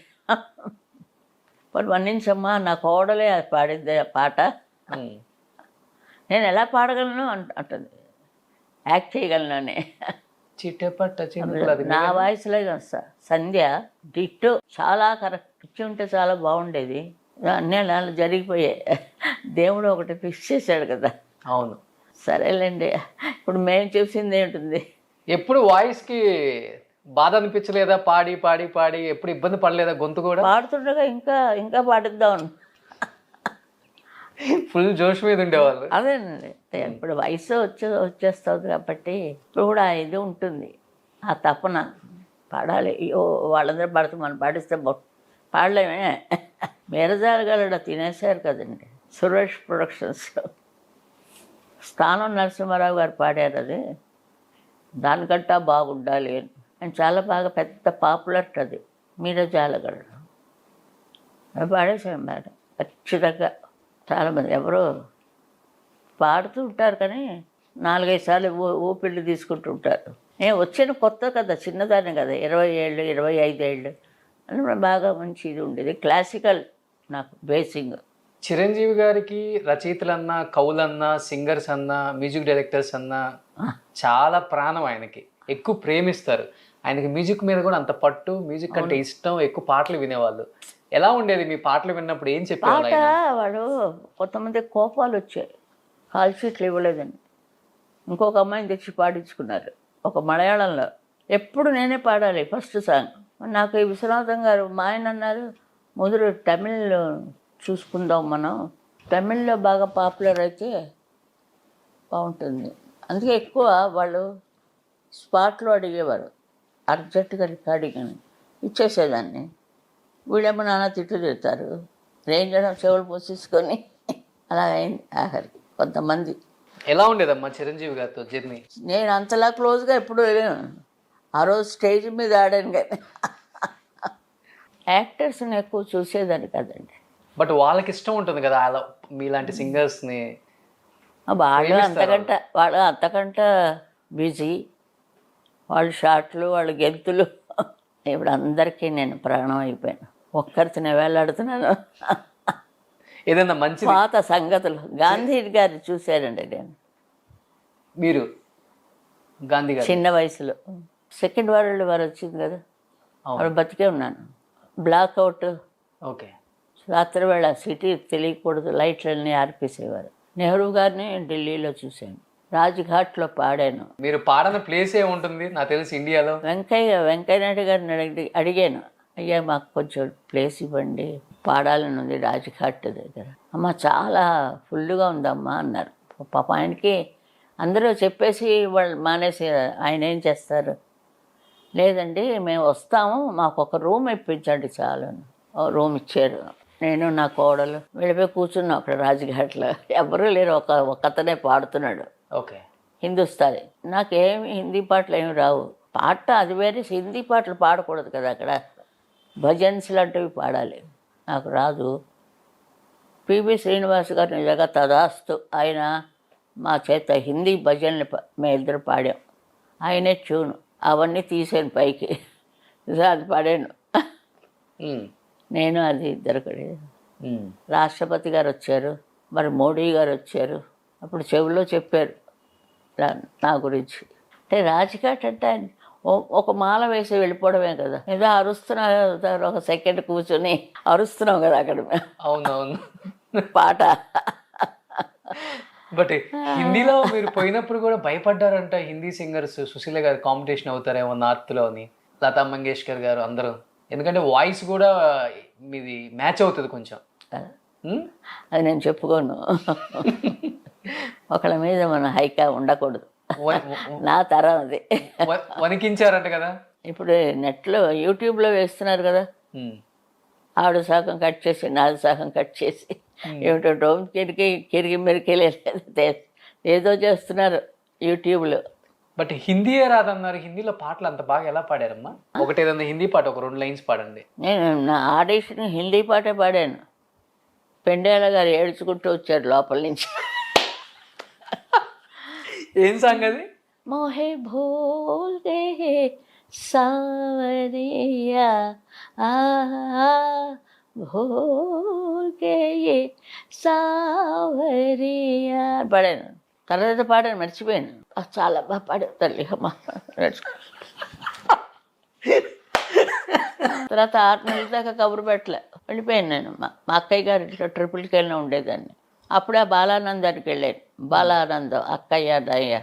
మన్నించమ్మా, నా కోడలే అది పాడింది ఆ పాట, నేను ఎలా పాడగలను అంటుంది, యాక్ట్ చేయగలను. చిట్టపట్ట నా వాయిస్లో వస్తా. సంధ్య డిట్టు చాలా కరెక్ట్ ఇచ్చి ఉంటే చాలా బాగుండేది. అన్నీ అలా జరిగిపోయాయి. దేవుడు ఒకటి ఫిక్స్ చేశాడు కదా. అవును, సరేలేండి. ఇప్పుడు మేము చూసింది ఏంటుంది, ఎప్పుడు వాయిస్కి బాధ అనిపించలేదా? పాడి పాడి పాడి ఎప్పుడు ఇబ్బంది పడలేదా? గొంతు కూడా పాడుతుండగా ఇంకా పాడిద్దాం ఫుల్ జోష్ మీద ఉండేవాళ్ళు. అదేనండి, ఇప్పుడు వయసు వచ్చేస్తుంది కాబట్టి ఇప్పుడు కూడా ఇది ఉంటుంది, ఆ తపన పాడాలి. వాళ్ళందరూ పాడుతూ మనం పాడిస్తే పాడలేమే. మేరజాలగలడ తినేశారు కదండి సురేష్ ప్రొడక్షన్స్. స్థానం నరసింహారావు గారు పాడారు అది, దానికంటా బాగుండాలి అని. చాలా బాగా పెద్ద పాపులర్ అది మీరజాలగలడ. అది పాడేసాం మేడం ఖచ్చితంగా. చాలామంది ఎవరో పాడుతూ ఉంటారు కానీ 4-5 సార్లు ఊపిళ్ళు తీసుకుంటూ ఉంటారు. నేను వచ్చిన కొత్త కదా, చిన్నదాన్ని కదా, 20 ఏళ్ళు 25 ఏళ్ళు అని బాగా మంచి ఇది ఉండేది. క్లాసికల్ నాకు బేసింగ్. చిరంజీవి గారికి రచయితలన్నా, కవులన్నా, సింగర్స్ అన్నా, మ్యూజిక్ డైరెక్టర్స్ అన్నా చాలా ప్రాణం. ఆయనకి ఎక్కువ ప్రేమిస్తారు. ఆయనకి మ్యూజిక్ మీద కూడా అంత పట్టు, మ్యూజిక్ అంటే ఇష్టం, ఎక్కువ పాటలు వినేవాళ్ళు. ఎలా ఉండేది మీ పాటలు విన్నప్పుడు? ఏం చెప్పేవాళ్ళు? వాడు కొంతమంది కోపాలు వచ్చాయి, కాల్ షీట్లు ఇవ్వలేదని ఇంకొక అమ్మాయిని తెచ్చి పాడించుకున్నారు ఒక మలయాళంలో. ఎప్పుడు నేనే పాడాలి ఫస్ట్ సాంగ్. నాకు ఈ విశ్వనాథం గారు మా ఆయన అన్నారు, మొదలు తమిళ్లో చూసుకుందాం మనం, తమిళ్లో బాగా పాపులర్ అయితే బాగుంటుంది. అందుకే ఎక్కువ వాళ్ళు స్పాట్లో అడిగేవారు, అర్జెంటుగా రికార్డింగ్ అని ఇచ్చేసేదాన్ని. వీళ్ళేమో నాన్న తిట్లు తిడతారు, రేంజ్ చెవులు పోసేసుకొని అలా అయింది ఆఖరికి. కొంతమంది. ఎలా ఉండేదమ్మా చిరంజీవి గారితో జర్నీ? నేను అంతలా క్లోజ్గా ఎప్పుడు వెళ్ళాను. ఆ రోజు స్టేజ్ మీద ఆడాను కానీ యాక్టర్స్ని ఎక్కువ చూసేదాన్ని కదండి. బట్ వాళ్ళకి ఇష్టం ఉంటుంది కదా అలా మీలాంటి సింగర్స్ని. వాళ్ళు అంతకంట బిజీ, వాళ్ళు షాట్లు, వాళ్ళు గెంతులు. ఇప్పుడు అందరికీ నేను ప్రాణం అయిపోయాను, ఒక్కరితోనే వేలాడుతున్నాను. ఏదన్నా మంచి పాత సంగతులు. గాంధీ గారిని చూశానండి నేను. మీరు గాంధీ గారు చిన్న వయసులో సెకండ్ వరల్డ్ వార్ వచ్చింది కదా, అప్పుడు బతికే ఉన్నాను. బ్లాక్అవుట్. ఓకే. రాత్రి వేళ సిటీ తెలియకూడదు, లైట్లన్నీ ఆర్పేసేవారు. నెహ్రూ గారిని ఢిల్లీలో చూశాను, రాజ్ఘాట్లో పాడాను. మీరు పాడని ప్లేస్ ఏముంటుంది నాకు తెలిసి ఇండియాలో? వెంకయ్య నాయుడు గారిని అడిగాను, అయ్యా మాకు కొంచెం ప్లేస్ ఇవ్వండి, పాడాలని ఉంది రాజ్ఘాట్ దగ్గర. అమ్మ చాలా ఫుల్గా ఉందమ్మా అన్నారు. పాప ఆయనకి అందరూ చెప్పేసి వాళ్ళు మానేసి ఆయన ఏం చేస్తారు, లేదండి మేము వస్తాము, మాకు ఒక రూమ్ ఇప్పించండి చాలు. రూమ్ ఇచ్చారు. నేను నా కోడలు వెళ్ళిపోయి కూర్చున్నాం అక్కడ రాజ్ఘాట్లో. ఎవరూ లేరు, ఒకతనే పాడుతున్నాడు. ఓకే. హిందుస్థానీ. నాకేమి హిందీ పాటలు ఏమి రావు, పాట అది వేరే, హిందీ పాటలు పాడకూడదు కదా అక్కడ, భజన్స్ లాంటివి పాడాలి. నాకు రాదు. పిబి శ్రీనివాస్ గారు నిజంగా తదాస్తు, ఆయన మా చేత హిందీ భజనలు మేము ఇద్దరు పాడాం. ఆయనే ట్యూను అవన్నీ తీసాను పైకి, అది పాడాను. నేను అది ఇద్దరు కూడా. రాష్ట్రపతి గారు వచ్చారు, మరి మోడీ గారు వచ్చారు. అప్పుడు చెవిలో చెప్పారు నా గురించి. అంటే రాజ్ఘాట్ అంటే ఆయన ఒక మాల వేసి వెళ్ళిపోవడమే కదా, ఏదో అరుస్తున్నారు, ఒక సెకండ్ కూర్చొని అరుస్తున్నాం కదా అక్కడ అవునవును పాట. బట్ హిందీలో మీరు పోయినప్పుడు కూడా భయపడ్డారంట, హిందీ సింగర్స్ సుశీల గారు కాంపిటీషన్ అవుతారేమో నార్త్లో అని, లతా మంగేష్కర్ గారు అందరూ, ఎందుకంటే వాయిస్ కూడా మీది మ్యాచ్ అవుతుంది కొంచెం. అది నేను చెప్పుకోను, ఒకళ్ళ మీద మన హైకా ఉండకూడదు, నా తరం అది. వణికించారంట కదా. ఇప్పుడు నెట్లో యూట్యూబ్లో వేస్తున్నారు కదా, ఆవిడ సగం కట్ చేసి నాది సగం కట్ చేసి ఏమిటో కిరిగి మెరికెళ్ళలేదు ఏదో చేస్తున్నారు యూట్యూబ్లో. బట్ హిందీయే రాదన్నారు, హిందీలో పాటలు అంత బాగా ఎలా పాడారమ్మా? ఒకటి ఏదన్నా హిందీ పాట ఒక 2 లైన్స్ పాడండి. నేను నా ఆడిషన్ హిందీ పాటే పాడాను. పెండేల గారు ఏడ్చుకుంటూ వచ్చారు లోపల నుంచి. ఏం సాంగ్ అది? మోహే భూల్ గే సావరియా భూల్ గే సావరియా పాడాను. తర్వాత పాడాను, మర్చిపోయాను. చాలా బాగా పాడాను తల్లి అమ్మ. తర్వాత 6 నెలల దాకా కబురు పెట్టలే, వెళ్ళిపోయాను నేను. మా అక్కయ్య గారి ఇంట్లో ట్రిపుల్కి వెళ్ళిన ఉండేదాన్ని. అప్పుడే బాలానందానికి వెళ్ళాను. బాలానందం అక్కయ్య దయ్య.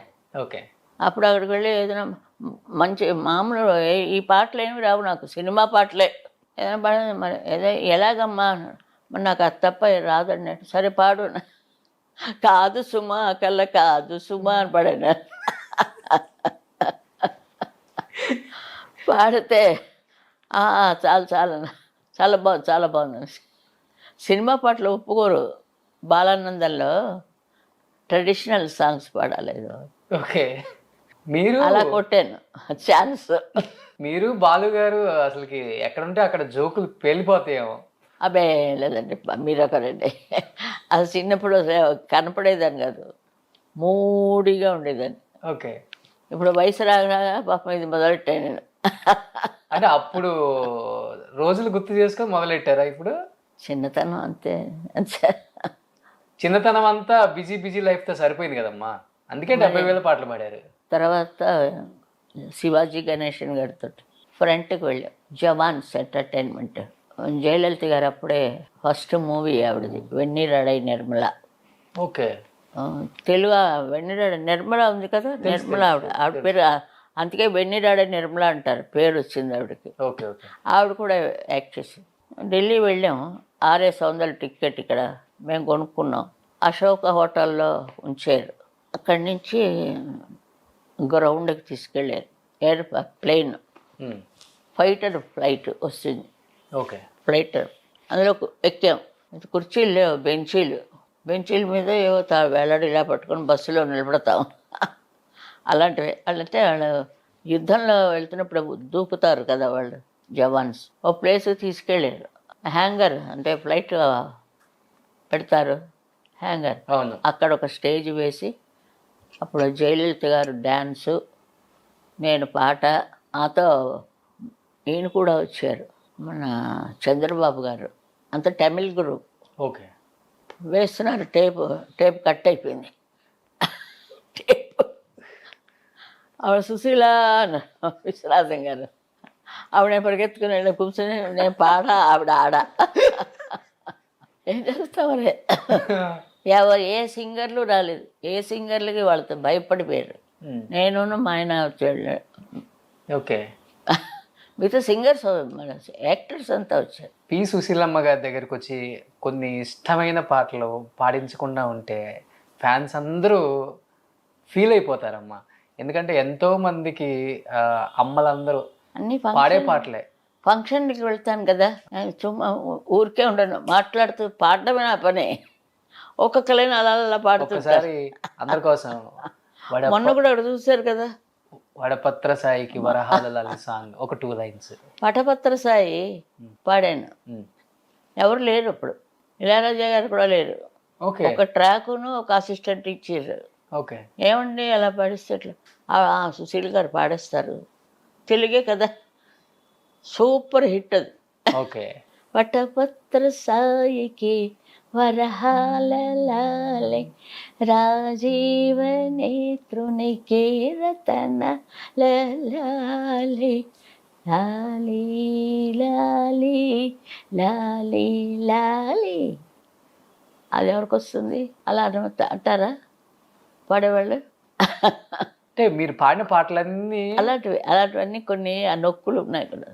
ఓకే. అప్పుడు అక్కడికి వెళ్ళి ఏదైనా మంచి మామూలు ఈ పాటలు ఏమి రావు నాకు, సినిమా పాటలే ఏదైనా పాడ. మరి ఏదో ఎలాగమ్మా, మరి నాకు అది తప్ప రాదండి. సరే పాడు. కాదు సుమా కళ్ళ కాదు సుమా అని పాడాను. పాడితే చాలు చాలు, చాలా బాగుంది. సినిమా పాటలు ఒప్పుకోరు, బాలానందంలో ట్రెడిషనల్ సాంగ్స్ పాడాలి. ఓకే. మీరు అలా కొట్టాను ఛాన్స్. మీరు బాలు గారు అసలుకి ఎక్కడుంటే అక్కడ జోకులు పేలిపోతాయేమో. అబ్బే లేదండి, మీరు ఒకరండి. అది చిన్నప్పుడు కనపడేదాన్ని కాదు, మూడిగా ఉండేదాన్ని. ఓకే. ఇప్పుడు వయసు రాగా పాపం ఇది మొదలెట్టాను నేను. అంటే అప్పుడు రోజులు గుర్తు చేసుకొని మొదలెట్టారా ఇప్పుడు? చిన్నతనం అంతే. చిన్నతనం అంతా బిజీ లైఫ్తో సరిపోయింది కదమ్మా, అందుకే 70,000 పాటలు పాడారు. తర్వాత శివాజీ గణేషన్ గారితో ఫ్రంట్కి వెళ్ళాం, జవాన్స్ ఎంటర్టైన్మెంట్. జయలలిత గారు అప్పుడే ఫస్ట్ మూవీ ఆవిడది, వెన్నీరాడై నిర్మల. ఓకే. తెలుగు వెన్నీరాడై నిర్మల ఉంది కదా, నిర్మల ఆవిడ పేరు, అందుకే వెన్నీరాడై నిర్మల అంటారు, పేరు వచ్చింది ఆవిడకి. Okay okay. ఆవిడ కూడా యాక్ట్ చేసింది. ఢిల్లీ వెళ్ళాం, 6,500 టికెట్ ఇక్కడ మేము కొనుక్కున్నాం. అశోక హోటల్లో ఉంచారు. అక్కడి నుంచి గ్రౌండ్కి తీసుకెళ్ళారు. ప్లేన్ ఫైటర్ ఫ్లైట్ వస్తుంది. ఓకే. ఫ్లైట్ అందులో ఎక్కాం. కుర్చీలు లేవు, బెంచీల మీద ఏవో వేలాడి ఇలా పట్టుకొని బస్సులో నిలబడతాం. అలాంటివి. అంటే వాళ్ళు యుద్ధంలో వెళ్తున్నప్పుడు దూకుతారు కదా వాళ్ళు జవాన్స్. ఓ ప్లేస్కి తీసుకెళ్ళారు. హ్యాంగర్ అంటే ఫ్లైట్ పెడతారు, హ్యాంగర్. అవును. అక్కడ ఒక స్టేజ్ వేసి అప్పుడు జయలలిత గారు డ్యాన్సు, నేను పాట, నాతో ఈయన కూడా వచ్చారు, మన చంద్రబాబు గారు. అంత తమిళ్ గ్రూప్. ఓకే. వేస్తున్నారు. టేప్ కట్ అయిపోయింది. ఆవిడ సుశీల విశ్వనాథం గారు, ఆవిడ పరిగెత్తుకుని వెళ్ళి కూర్చొని నేను పాడ, ఆవిడ ఆడ. ఏం చేస్తామరే, ఎవరు ఏ సింగర్లు రాలేదు, ఏ సింగర్లకి వాళ్ళతో భయపడిపోయారు. నేను మా ఆయన వచ్చాడు. ఓకే. మిగతా సింగర్స్ మన యాక్టర్స్ అంతా వచ్చారు. పి సుశీలమ్మ గారి దగ్గరికి వచ్చి కొన్ని ఇష్టమైన పాటలు పాడించకుండా ఉంటే ఫ్యాన్స్ అందరూ ఫీల్ అయిపోతారమ్మా. ఎందుకంటే ఎంతో మందికి అమ్మలందరూ అన్ని పాడే పాటలే. ఫంక్షన్కి వెళ్తాను కదా, చుమ్మా ఊరికే ఉండను, మాట్లాడుతూ పాడడమే నా పని. ఒక్కొక్కలైనా అలా అలా పాడుతుంటారు. అందరి కోసం మొన్న కూడా అక్కడ చూశారు కదా, వడపత్ర సాయికి వరహాల లాలి సాంగ్ ఒక 2 లైన్స్. పటపత్ర సాయి పాడాను. ఎవరు లేరు అప్పుడు, ఇళయరాజా గారు కూడా లేరు. ఓకే. ఒక ట్రాకును ఒక అసిస్టెంట్ ఇచ్చారు. ఓకే. ఏమండి అలా పాడిస్తే ఎట్లా? సుశీల్ గారు పాడేస్తారు, తెలుగే కదా, సూపర్ హిట్ అది. ఓకే. వటపత్ర సాయికి వరహాల లాలి రాజీవ నేత్రునికి రతన లాలి లాలి లాలి లాలి లాలి. అది ఎవరికి వస్తుంది అలా అంటారా పాడేవాళ్ళు? అంటే మీరు పాడిన పాటలన్నీ అలాంటివన్నీ కొన్ని ఆ నొక్కులు ఉన్నాయి కదా,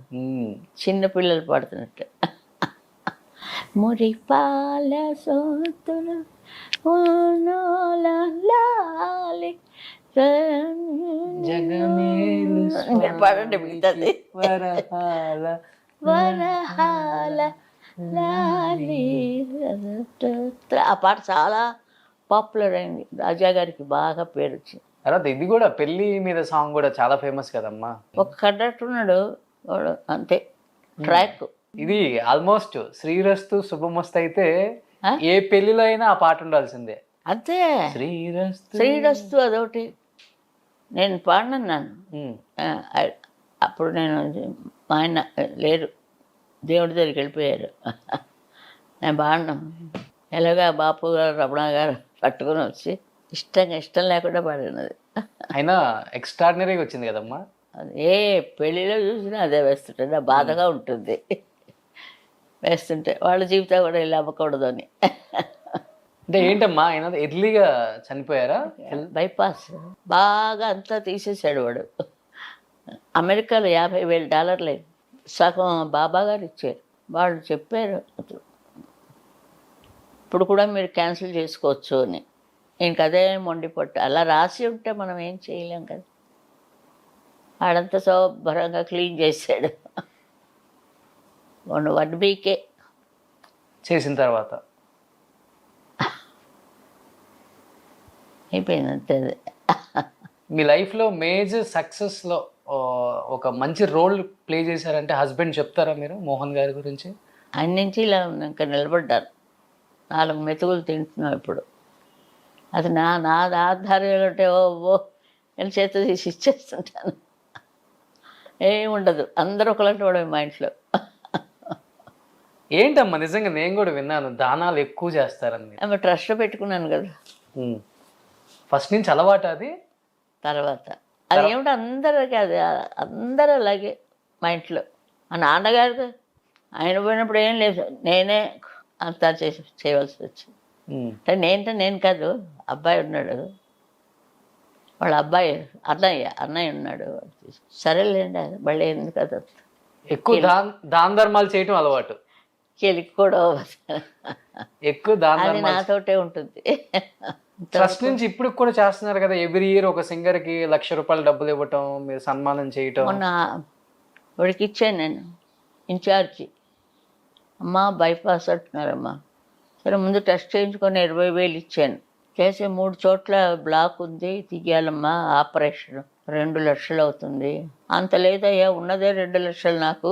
చిన్న పిల్లలు పాడుతున్నట్టు. మురిపాల సోతులు లాలి జగమేలు పాడండి మిగతాది. వరహాల వరహాల లాలి. ఆ పాట చాలా పాపులర్ అయింది, రాజా గారికి బాగా పేరు వచ్చింది. తర్వాత ఇది కూడా పెళ్లి మీద సాంగ్ కూడా చాలా ఫేమస్ కదమ్మా. ఒక కండక్టర్ ఉన్నాడు వాడు అంతే, ట్రాక్. ఇది ఆల్మోస్ట్ శ్రీరస్తు శుభమస్తు అయితే ఏ పెళ్లిలో అయినా ఆ పాట ఉండాల్సిందే. అంతే, శ్రీరస్తు శ్రీరస్తు అదొకటి. నేను పాడినాను. అప్పుడు నేను, మా ఆయన లేరు, దేవుడి దగ్గరికి వెళ్ళిపోయారు. నేను పాడినా, ఎలాగా బాపు గారు రమణ గారు పట్టుకొని వచ్చి ఇష్టం లేకుండా పాడినది. అయినా ఎక్స్ట్రాడినరీగా వచ్చింది కదమ్మా. అది ఏ పెళ్ళిలో చూసినా అదే వేస్తుంటే నా బాధగా ఉంటుంది. వేస్తుంటే వాళ్ళ జీవితం కూడా ఇలా అవ్వకూడదు అని. అంటే ఏంటమ్మా ఆయన ఎర్లీగా చనిపోయారా? బైపాస్ బాగా అంతా తీసేసాడు వాడు. అమెరికాలో $50,000 సగం బాబా గారు ఇచ్చారు. వాళ్ళు చెప్పారు ఇప్పుడు కూడా మీరు క్యాన్సిల్ చేసుకోవచ్చు అని. ఇంకదే మొండిపట్టు, అలా రాసి ఉంటే మనం ఏం చేయలేం కదా. ఆడంతా శుభ్రంగా క్లీన్ చేశాడు. 1 వీకే చేసిన తర్వాత అయిపోయింది అంతే. మీ లైఫ్లో మేజర్ సక్సెస్లో ఒక మంచి రోల్ ప్లే చేశారంటే హస్బెండ్ చెప్తారా మీరు మోహన్ గారి గురించి? ఆయన నుంచి ఇలా ఇంకా నిలబడ్డాను, 4 మెతుకులు తింటున్నాం ఇప్పుడు. అది నా ఆధార్యాలు అంటే ఓ నేను చేత తీసి ఇచ్చేస్తుంటాను, ఏముండదు. అందరూ ఒకలాంటి వాడు మా ఇంట్లో. ఏంటమ్మా నిజంగా నేను కూడా విన్నాను దానాలు ఎక్కువ చేస్తారని. ఆమె ట్రస్ట్ పెట్టుకున్నాను కదా ఫస్ట్ నుంచి అలవాటు అది. తర్వాత అదేమిటో అందరికీ అది, అందరూ అలాగే మా ఇంట్లో. మా నాన్నగారు ఆయన పోయినప్పుడు ఏం లేదు, నేనే అంతా చేయవలసి వచ్చింది. అంటే నేను కాదు, అబ్బాయి ఉన్నాడు, వాళ్ళ అబ్బాయి అన్నయ్య ఉన్నాడు. సరేలేండి మళ్ళీ ఎందుకు కదా, ఎక్కువ దాన ధర్మాలు చేయటం అలవాటు, కెలుక్కోవడం ఎక్కువ అది నాతోటే ఉంటుంది. ఫస్ట్ నుంచి ఇప్పుడు కూడా చేస్తున్నారు కదా, ఎవ్రీ ఇయర్ ఒక సింగర్ కి ₹1,00,000 డబ్బులు ఇవ్వటం, మీరు సన్మానం చేయటం. మొన్న వాడికి ఇచ్చాను నేను ఇన్ఛార్జి. అమ్మా బైపాస్ అంటున్నారమ్మా, సరే ముందు టెస్ట్ చేయించుకొని 20,000 ఇచ్చాను. చేసి 3 చోట్ల బ్లాక్ ఉంది, తీయాలమ్మా, ఆపరేషన్ 2 లక్షలు అవుతుంది. అంత లేదయ్యా, ఉన్నదే 2 లక్షలు నాకు,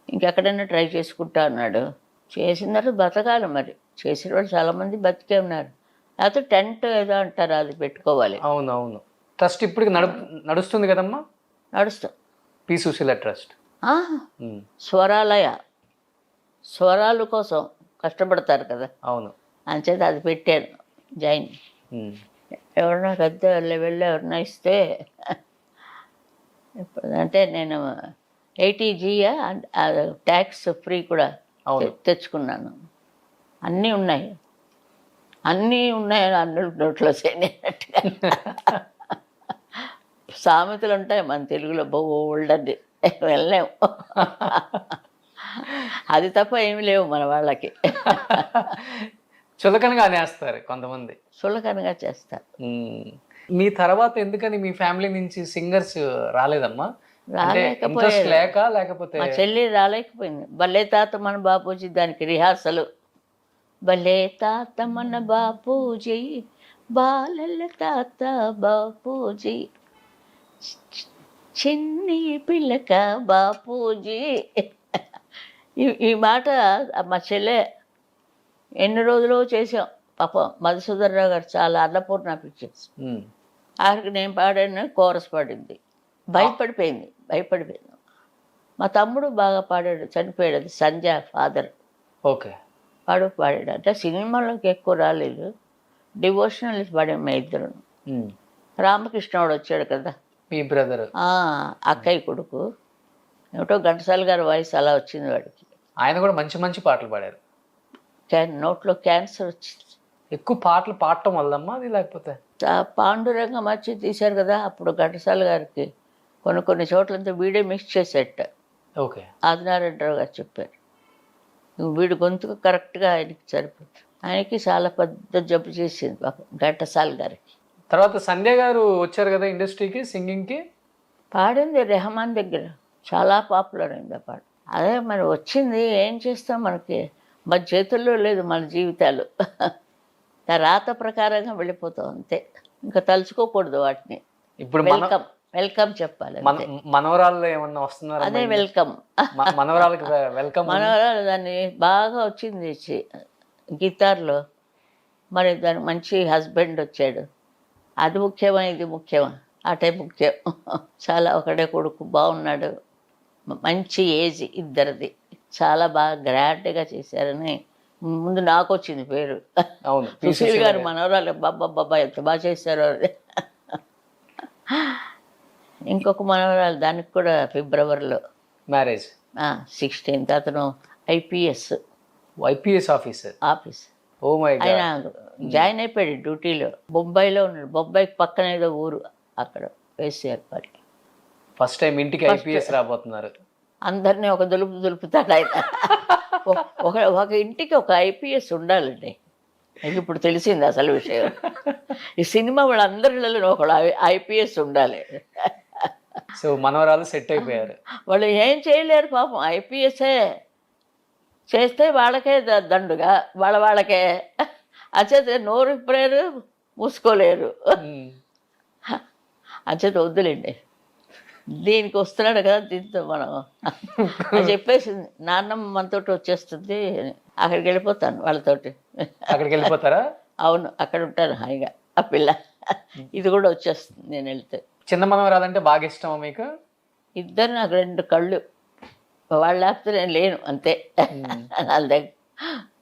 ఇంకెక్కడైనా ట్రై చేసుకుంటా అన్నాడు. చేసిన తర్వాత బతకాలి, మరి చేసిన వాళ్ళు చాలామంది బతికే ఉన్నారు. లేకపోతే టెంట్ ఏదో అంటారు, అది పెట్టుకోవాలి. అవునవును. ట్రస్ట్ ఇప్పుడు నడుస్తుంది కదమ్మా? నడుస్తా. P Susheela trust. స్వరాలయ, స్వరాలు కోసం కష్టపడతారు కదా. అవును. అంచేత అది పెట్టాను, జాయిన్. ఎవరన్నా పెద్ద లెవెల్లో ఎవరన్నా ఇస్తే, అంటే నేను 80G ట్యాక్స్ ఫ్రీ కూడా తెచ్చుకున్నాను. అన్నీ ఉన్నాయి అన్నీ నోట్లో చేయనట్టుగా. సామెతలు ఉంటాయి మన తెలుగులో, బోల్డ్ అది వెళ్ళలేము. అది తప్ప ఏమి లేవు మన వాళ్ళకి. చులకనగా అనేస్తారు కొంతమంది, చులకనగా చేస్తారు. మీ తర్వాత ఎందుకని మీ ఫ్యామిలీ నుంచి సింగర్స్ రాలేదమ్మా? రాలేకపోయారు, లేకపోతే మా చెల్లి రాలేకపోయింది. భలే తాత మన బాపూజీ, దానికి రిహార్సలు. భలే తాత మన బాపూజీ, బాలల తాత బాపూజీ, చిన్ని పిల్లక బాపూజీ. ఈ మాట మా చెల్లె ఎన్ని రోజులు చేసాం. పాపం మధుసూదరరావు గారు చాలా అన్నపూర్ణ పిక్చర్స్. ఆఖరికి నేను పాడాను, కోరస్ పాడింది. భయపడిపోయింది. మా తమ్ముడు బాగా పాడాడు, చనిపోయాడు. అది సంజయ్ ఫాదర్. ఓకే. పాడాడు. అంటే సినిమాలోకి ఎక్కువ రాలేదు, డివోషనల్ పాడాం మా ఇద్దరు. రామకృష్ణవాడు వచ్చాడు కదా, మీ బ్రదర్, అక్కయ్య కొడుకు. ఏమిటో ఘంటసాల గారి వాయిస్ అలా వచ్చింది వాడికి. ఆయన కూడా మంచి మంచి పాటలు పాడారు. నోట్లో క్యాన్సర్ వచ్చింది. ఎక్కువ పాటలు పాడటం వల్లమ్మా అది, లేకపోతే పాండురంగం వచ్చి తీశారు కదా, అప్పుడు ఘంటసాల గారికి కొన్ని చోట్లంతా వీడే మిక్స్ చేసేట. ఓకే. ఆదినారాయణరావు గారు చెప్పారు, నువ్వు వీడి గొంతుకు కరెక్ట్గా ఆయనకి సరిపోతుంది. ఆయనకి చాలా పెద్ద జబ్బు చేసింది పాపం ఘంటసాల గారికి. తర్వాత సంధ్య గారు వచ్చారు కదా ఇండస్ట్రీకి, సింగింగ్కి. పాడింది రెహమాన్ దగ్గర, చాలా పాపులర్ అయింది ఆ పాట. అదే మరి వచ్చింది, ఏం చేస్తాం, మనకి మన చేతుల్లో లేదు మన జీవితాలు. రాత ప్రకారంగా వెళ్ళిపోతాం అంతే, ఇంకా తలుచుకోకూడదు వాటిని. ఇప్పుడు వెల్కమ్ చెప్పాలి. మనవరాళ్ళు ఏమన్నా వస్తున్నారు? అదే వెల్కమ్. మనవరాళ్ళకి వెల్కమ్. మనవరాలు దాన్ని బాగా వచ్చింది గిటార్లో. మరి దానికి మంచి హస్బెండ్ వచ్చాడు. అది ముఖ్యమా ఇది ముఖ్యమా? అటే ముఖ్యం. చాలా ఒకటే కొడుకు బాగున్నాడు, మంచి ఏజ్ ఇద్దరిది, చాలా బాగా గ్రాండ్గా చేశారని ముందు నాకు వచ్చింది పేరు. అవును, సుశీల్ గారు మనవరాలు బాబా ఎంత బాగా చేశారు. ఇంకొక మనవరాలు, దానికి కూడా ఫిబ్రవరిలో మ్యారేజ్, 16th. అతను IPS office. Oh my god. ఆయన జాయిన్ అయిపోయాడు డ్యూటీలో. బొంబాయిలో ఉన్నాడు. బొంబాయికి పక్కన ఏదో ఊరు, అక్కడ వేసారు వాడికి. ఫస్ట్ టైం ఇంటికి ఐపీఎస్ రాబోతున్నారు. అందరినీ ఒక దులుపుతాడు ఆయన. ఒక ఇంటికి ఒక ఐపీఎస్ ఉండాలండి. నాకు ఇప్పుడు తెలిసింది అసలు విషయం. ఈ సినిమా వాళ్ళందరిలో ఒకడు ఐపీఎస్ ఉండాలి. సో మనవరాలు సెట్ అయిపోయారు. వాళ్ళు ఏం చేయలేరు పాపం, ఐపీఎస్ఏ చేస్తే వాళ్ళకే దండుగా, వాళ్ళకే అచేత నోరు ఇప్పలేరు, మూసుకోలేరు. అచేత వద్దులేండి, దీనికి వస్తున్నాడు కదా, దీంతో మనం అని చెప్పేసింది. నాన్నమ్మ మనతోటి వచ్చేస్తుంది, అక్కడికి వెళ్ళిపోతాను వాళ్ళతోటి. అక్కడికి వెళ్ళిపోతారా? అవును, అక్కడ ఉంటాను హాయిగా. ఆ పిల్ల ఇది కూడా వచ్చేస్తుంది నేను వెళ్తే. చిన్న మనవరాలంటే బాగా ఇష్టమా మీకు? ఇద్దరు నాకు 2 కళ్ళు. వాళ్ళు లేకపోతే నేను లేను అంతే. వాళ్ళ దగ్గర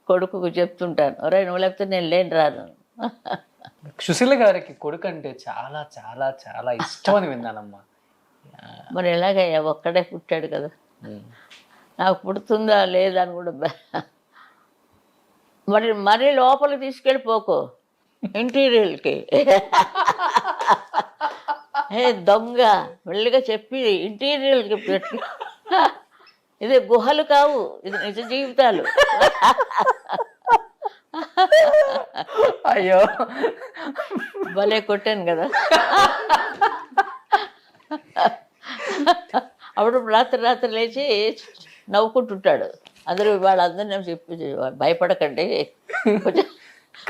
కొడుకుకు చెప్తుంటాను, ఒరే నువ్వు లేకపోతే నేను లేను రాను. సుశీల గారికి కొడుకు అంటే చాలా చాలా చాలా ఇష్టం అని విన్నానమ్మా. మరి ఎలాగయ్యా, ఒక్కడే పుట్టాడు కదా, నాకు పుడుతుందా లేదా అని కూడా మరీ లోపలికి తీసుకెళ్ళిపోకు ఇంటీరియల్కి. దొంగ మెల్లిగా చెప్పి ఇంటీరియల్కి పెట్టి, ఇది గుహలు కావు, ఇది నిజ జీవితాలు. అయ్యో భలే కొట్టాను కదా. అప్పుడు రాత్రి లేచి నవ్వుకుంటుంటాడు. వాళ్ళందరినీ చెప్పి భయపడకండి,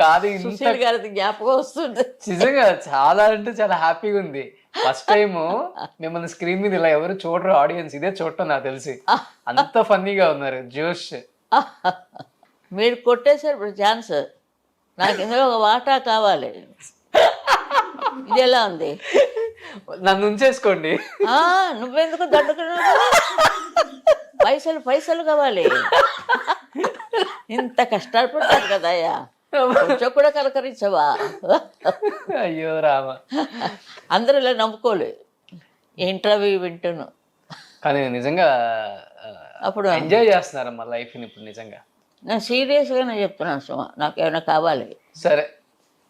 కాదు సుశీల్ గారి జ్ఞాపకం వస్తుంది. నిజంగా చాలా అంటే చాలా హ్యాపీగా ఉంది. ఫస్ట్ టైం మిమ్మల్ని స్క్రీన్ మీద ఇలా ఎవరు చూడరు, ఆడియన్స్ ఇదే చూడటం నాకు తెలిసి. అంత ఫన్నీగా ఉన్నారు, జోష్. మీరు కొట్టేశారు ఇప్పుడు ఛాన్స్, నాకు ఇందులో ఒక వాటా కావాలి. ఇది ఎలా ఉంది? నన్ను ఉంచేసుకోండి. నువ్వెందుకు దండుకున్నావు? పైసలు కావాలి. ఇంత కష్టపడ్డారు కదయ్యా, కొంచెం కూడా కలకరించవా? అయ్యో రామ. అందరూ ఇలా నమ్ముకోలేదు, ఇంటర్వ్యూ వింటును. కానీ నిజంగా అప్పుడు ఎంజాయ్ చేస్తున్నారమ్మా లైఫ్ని ఇప్పుడు నిజంగా. నేను సీరియస్గానే చెప్తున్నాను సుమా, నాకు ఏమైనా కావాలి. సరే,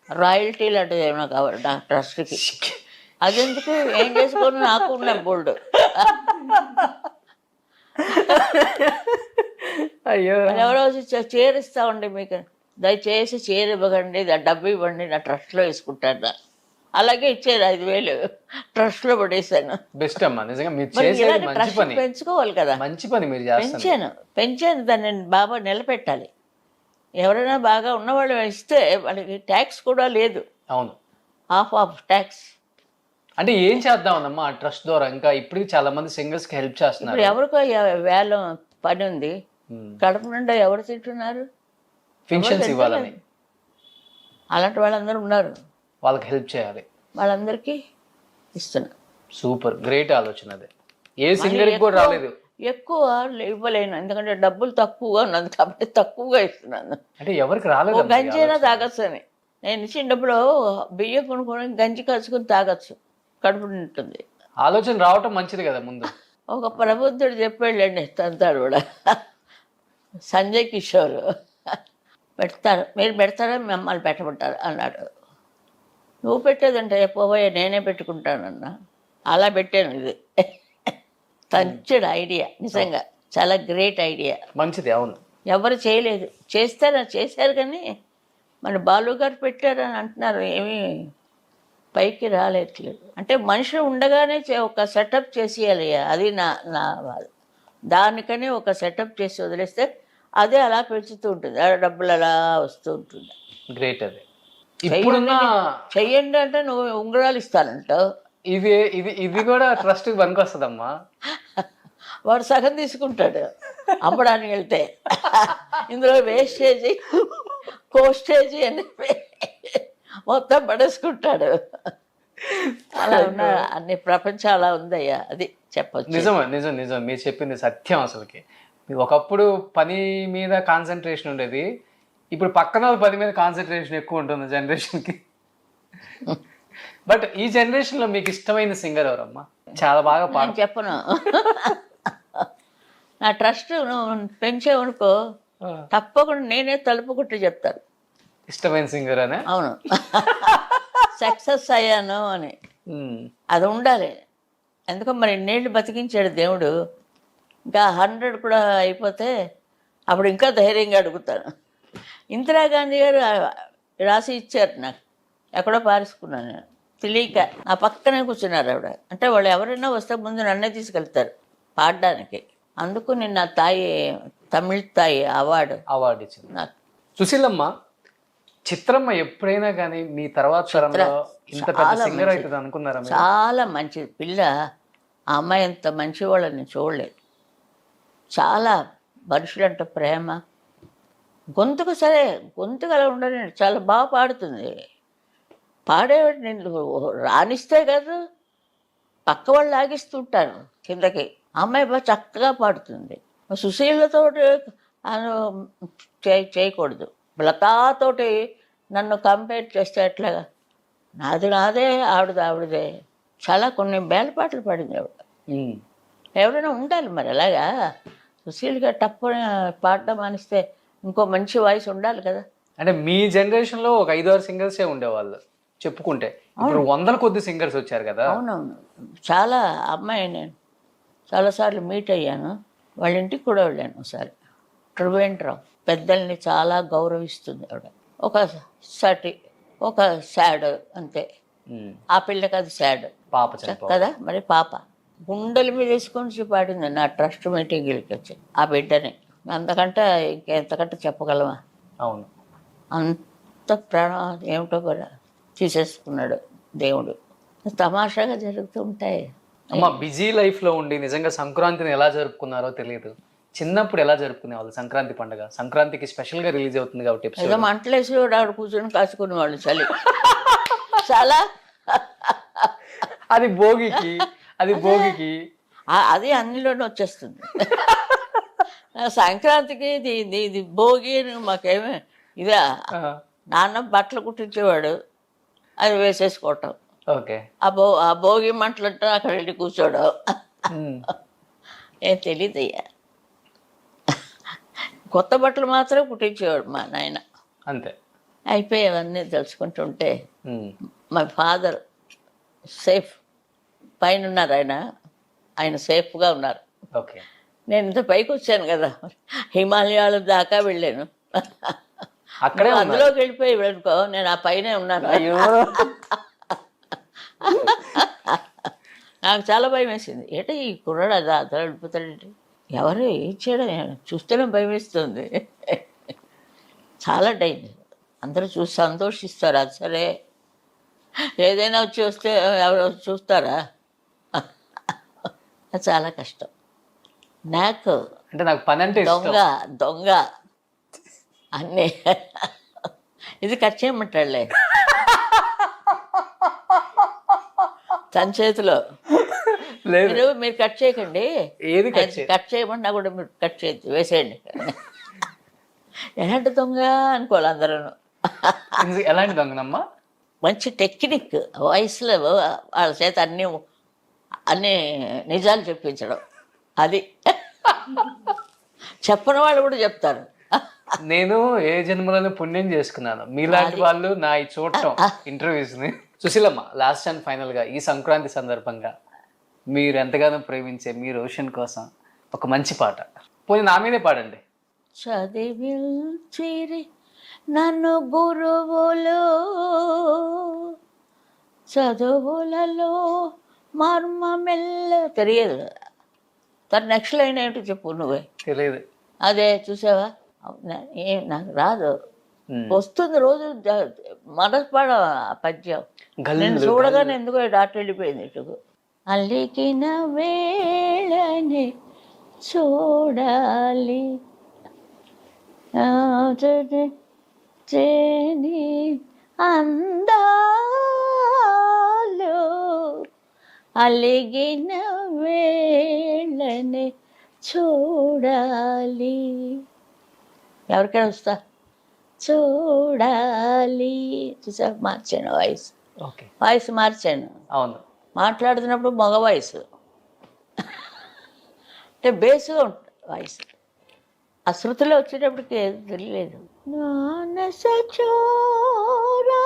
రాయల్టీ లాంటిది ఏమైనా కావాలి నా ట్రస్ట్కి. అదెందుకు, ఏం చేసుకోను, నాకు ఉన్న బోల్డ్. అయ్యో, ఎవరో చీర ఇస్తామండి మీకు, దయచేసి చీర ఇవ్వకండి, డబ్బు ఇవ్వండి, నా ట్రస్ట్లో వేసుకుంటాను. అలాగే ఇచ్చారు 5,000 ట్రస్ట్లో పడేసాను. బెస్ట్ అమ్మా నిజంగా మీరు చేసేది మంచి పని. పెంచుకోవాలి కదా, మంచి పని మీరు చేస్తారు. పెంచాను దాన్ని బాగా నిలబెట్టాలి. ఎవరైనా బాగా ఉన్నవాళ్ళు ఇస్తే వాళ్ళకి ట్యాక్స్ కూడా లేదు. అవును, ఆఫ్ ట్యాక్స్. అంటే ఏం చేద్దామన్నమ్మా ఆ ట్రస్ట్ ద్వారా? ఇంకా ఇప్పటికి చాలా మంది సింగర్స్ కి హెల్ప్ చేస్తున్నారు. ఇప్పుడు ఎవరికో వేళ పని ఉంది, ఉమ్. కడుపు నిండా ఎవరు తింటున్నారు? పెన్షన్స్ ఇవ్వాలని అలాంటి వాళ్ళందరూ ఉన్నారు, వాళ్ళకి హెల్ప్ చేయాలి. వాళ్ళందరికీ ఇస్తున్నారు. సూపర్, గ్రేట్ ఆలోచన అది. ఏ సింగర్ కూడా రాలేదు. ఎక్కువ ఇవ్వలేను, ఎందుకంటే డబ్బులు తక్కువగా ఉన్నది కాబట్టి తక్కువగా ఇస్తున్నాను. అంటే ఎవరికి రాలేదు. గంజి అయినా తాగొచ్చు అని నేను ఇచ్చినప్పుడు బియ్యం కొనుక్కొని గంజి కలుసుకొని తాగొచ్చు, కడుపు నింటుంది. ఆలోచన రావటం మంచిది కదా ముందు. ఒక ప్రబుద్ధుడు చెప్పాడండి, తంతాడు కూడా, సంజయ్ కిషోర్ పెడతారు, మీరు పెడతారా మిమ్మల్ని పెట్టమంటారు అన్నాడు. నువ్వు పెట్టేదంటే పోయే నేనే పెట్టుకుంటానన్నా. అలా పెట్టాను. ఇది తంచడు ఐడియా, నిజంగా చాలా గ్రేట్ ఐడియా, మంచిది. అవును, ఎవరు చేయలేదు. చేశారు కానీ మన బాలు గారు పెట్టారని అంటున్నారు, ఏమీ పైకి రాలేట్లేదు. అంటే మనిషి ఉండగానే ఒక సెటప్ చేసేయాలి, అది నా బాధ. దానికని ఒక సెటప్ చేసి వదిలేస్తే అదే అలా పెంచుతూ ఉంటుంది, ఆ డబ్బులు అలా వస్తూ ఉంటుంది. గ్రేట్. అది ఇప్పుడున్న చెయ్యండి అంటే నువ్వు ఉంగరాలు ఇస్తానంటావు. ఇది ఇది ఇది కూడా ట్రస్ట్ పనికి వస్తుందమ్మా. వాడు సగం తీసుకుంటాడు అమ్మడానికి వెళ్తే, ఇందులో వేస్టేజీ కోస్టేజీ అని మొత్తం పడేసుకుంటాడు. అలా ఉన్న అన్ని ప్రపంచం అలా ఉందయ్యా, అది చెప్పచ్చు. నిజమే, నిజం నిజం మీరు చెప్పింది సత్యం. అసలుకి ఒకప్పుడు పని మీద కాన్సన్ట్రేషన్ ఉండేది, ఇప్పుడు పక్కన పని మీద కాన్సన్ట్రేషన్ ఎక్కువ ఉంటుంది జనరేషన్కి. బట్ ఈ జనరేషన్లో మీకు ఇష్టమైన సింగర్ ఎవరమ్మా? చాలా బాగా నేను చెప్పను. నా ట్రస్ట్ నువ్వు పెంచేవనుకో తప్పకుండా నేనే తలుపు కొట్టి చెప్తాను ఇష్టమైన సింగర్ అనే. అవును, సక్సెస్ అయ్యాను అని అది ఉండాలి. ఎందుకంటే మరి ఇన్నేళ్ళు బతికించాడు దేవుడు, ఇంకా 100 కూడా అయిపోతే అప్పుడు ఇంకా ధైర్యంగా అడుగుతాను. ఇందిరాగాంధీ గారు రాసి ఇచ్చారు నాకు, ఎక్కడో పారేసుకున్నాను నేను తెలియక. నా పక్కనే కూర్చున్నారు ఆవిడ. అంటే వాళ్ళు ఎవరైనా వస్తే ముందు నన్నే తీసుకెళ్తారు పాడడానికి. అందుకు నేను నా తమిళ తాయి అవార్డు ఇచ్చింది నాకు. సుశీలమ్మ, చిత్రమ్మ ఎప్పుడైనా కానీ మీ తర్వాత తరంలో ఇంత పెద్ద సింగర్ అవుతుంది అనుకున్నారా? చాలా మంచి పిల్ల. ఆ అమ్మాయి అంత మంచి వాళ్ళని చూడలేదు. చాలా మనుషులంటే ప్రేమ, గొంతుకు సరే, గొంతుకు అలా ఉండని చాలా బాగా పాడుతుంది. పాడేవాడు నేను రాణిస్తే కాదు, పక్క వాళ్ళు లాగిస్తుంటాను కిందకి. అమ్మాయి బాగా చక్కగా పాడుతుంది. సుశీలతో చేయకూడదు, లతాతోటి నన్ను కంపేర్ చేస్తే ఎట్లాగా? నాదే, ఆవిడదే. చాలా కొన్ని బేలపాటలు పాడింది ఆవిడ. ఎవరైనా ఉండాలి మరి అలాగా. సుశీల్గా టప్పున పాడడం మానిస్తే ఇంకో మంచి వాయిస్ ఉండాలి కదా. అంటే మీ జనరేషన్లో ఒక 5-6 సింగర్సే ఉండేవాళ్ళు చెప్పుకుంటే, ఇప్పుడు 100 కొద్ది సింగర్స్ వచ్చారు కదా. అవునవును, చాలా అమ్మాయి నేను చాలాసార్లు మీట్ అయ్యాను, వాళ్ళ ఇంటికి కూడా వెళ్ళాను ఒకసారి. త్రివేంద్రరావు పెద్దల్ని చాలా గౌరవిస్తుంది ఆవిడ. ఒక సాడ్ అంతే. ఆ పిల్లకి అది సాడ్ పాప కదా. మరి పాప గుండెల మీద వేసుకొని పాడింది నా ట్రస్ట్ మీటింగ్కి వచ్చి ఆ బిడ్డని. అంతకంటే ఇంకెంతకంటే చెప్పగలమా? అవును, అంత ప్రాణం ఏమిటో కూడా తీసేసుకున్నాడు దేవుడు. తమాషాగా జరుగుతూ ఉంటాయి. అమ్మ, బిజీ లైఫ్లో ఉండి నిజంగా సంక్రాంతిని ఎలా జరుపుకున్నారో తెలియదు. చిన్నప్పుడు ఎలా జరుపుకునే వాళ్ళు సంక్రాంతి పండుగ? సంక్రాంతికి స్పెషల్గా రిలీజ్ అవుతుంది కాబట్టి ఏదో మంటలేసి ఆవిడ కూర్చొని కాసుకునే వాళ్ళు చలి చాలా. అది భోగికి అది అన్నిలోనే వచ్చేస్తుంది. సంక్రాంతికి ఇది భోగి మాకేమే ఇదా. నాన్న బట్టలు కుట్టించేవాడు, అది వేసేసుకోవటం. ఓకే, ఆ భోగి మంటలంటే అక్కడ వెళ్ళి కూర్చోవడం. ఏం తెలీదయ్యా. కొత్త బట్టలు మాత్రం కుట్టించేవాడు మా నాయన, అంతే. అయిపోయేవన్నీ తెలుసుకుంటుంటే మా ఫాదర్ సేఫ్ పైన ఉన్నారు, ఆయన సేఫ్గా ఉన్నారు. ఓకే, నేను ఇంత పైకి వచ్చాను కదా, హిమాలయాల దాకా వెళ్ళాను. అక్కడే అందులోకి వెళ్ళిపోయి వెళ్ళుకో, నేను ఆ పైనే ఉన్నాను. నాకు చాలా భయం వేసింది. ఏంటి ఈ కుర్రాడు అది అతను వెళ్ళిపోతాడేంటి, ఎవరు ఏం చేయడం చూస్తేనే భయం వేస్తుంది. చాలా డేంజర్. అందరూ చూసి సంతోషిస్తారు, అది సరే. ఏదైనా వచ్చి వస్తే ఎవరు చూస్తారా? అది చాలా కష్టం. నాకు అంటే నాకు పని అంటే ఇష్టం. దొంగ దొంగ అన్నీ ఇది కట్ చేయమంటాడులే తన చేతిలో. లేదు మీరు కట్ చేయకండి, ఏది కట్ చేయ కట్ చేయమన్నా కూడా మీరు కట్ చేయొచ్చు, వేసేయండి. ఎలాంటి దొంగ అనుకోవాలి అందరూ. ఎలాంటి దొంగనమ్మా? మంచి టెక్నిక్, వయసులో వాళ్ళ చేత అన్ని నిజాలు చెప్పించడం. అది చెప్పని వాళ్ళు కూడా చెప్తారు. నేను ఏ జన్మలోనే పుణ్యం చేసుకున్నాను మీలాంటి వాళ్ళు నా ఈ చూడటం ఇంటర్వ్యూస్ ని. సుశీలమ్మ, లాస్ట్ అండ్ ఫైనల్ గా ఈ సంక్రాంతి సందర్భంగా మీరు ఎంతగానో ప్రేమించే మీ రోషన్ కోసం ఒక మంచి పాట, పోనీ నా మీదే పాడండి. చదివిల్చిరి నన్ను గురువులు చదువులలో మర్మమెల్ల తెలియదు. తన నెక్స్ట్ లైన్ ఏంటో చెప్పు నువ్వే. తెలియదు. అదే చూసావా, నాకు రాదు, వస్తుంది రోజు మనస్పాడ పద్యం. నేను చూడగానే ఎందుకో డాక్టర్ వెళ్ళిపోయింది ఇటుకు. అలిగిన వేళని చూడాలి చేని అందాలు, అలిగిన వేళని చూడాలి. ఎవరికైనా వస్తా చూడాలి. చూసా, మార్చాను వాయిస్ మార్చాను. అవును, మాట్లాడుతున్నప్పుడు మగ వాయిస్ అంటే బేస్గా ఉంటుంది వాయిస్. ఆ శృతిలో వచ్చేటప్పటికి ఏది తెలియలేదు. మానస చోరా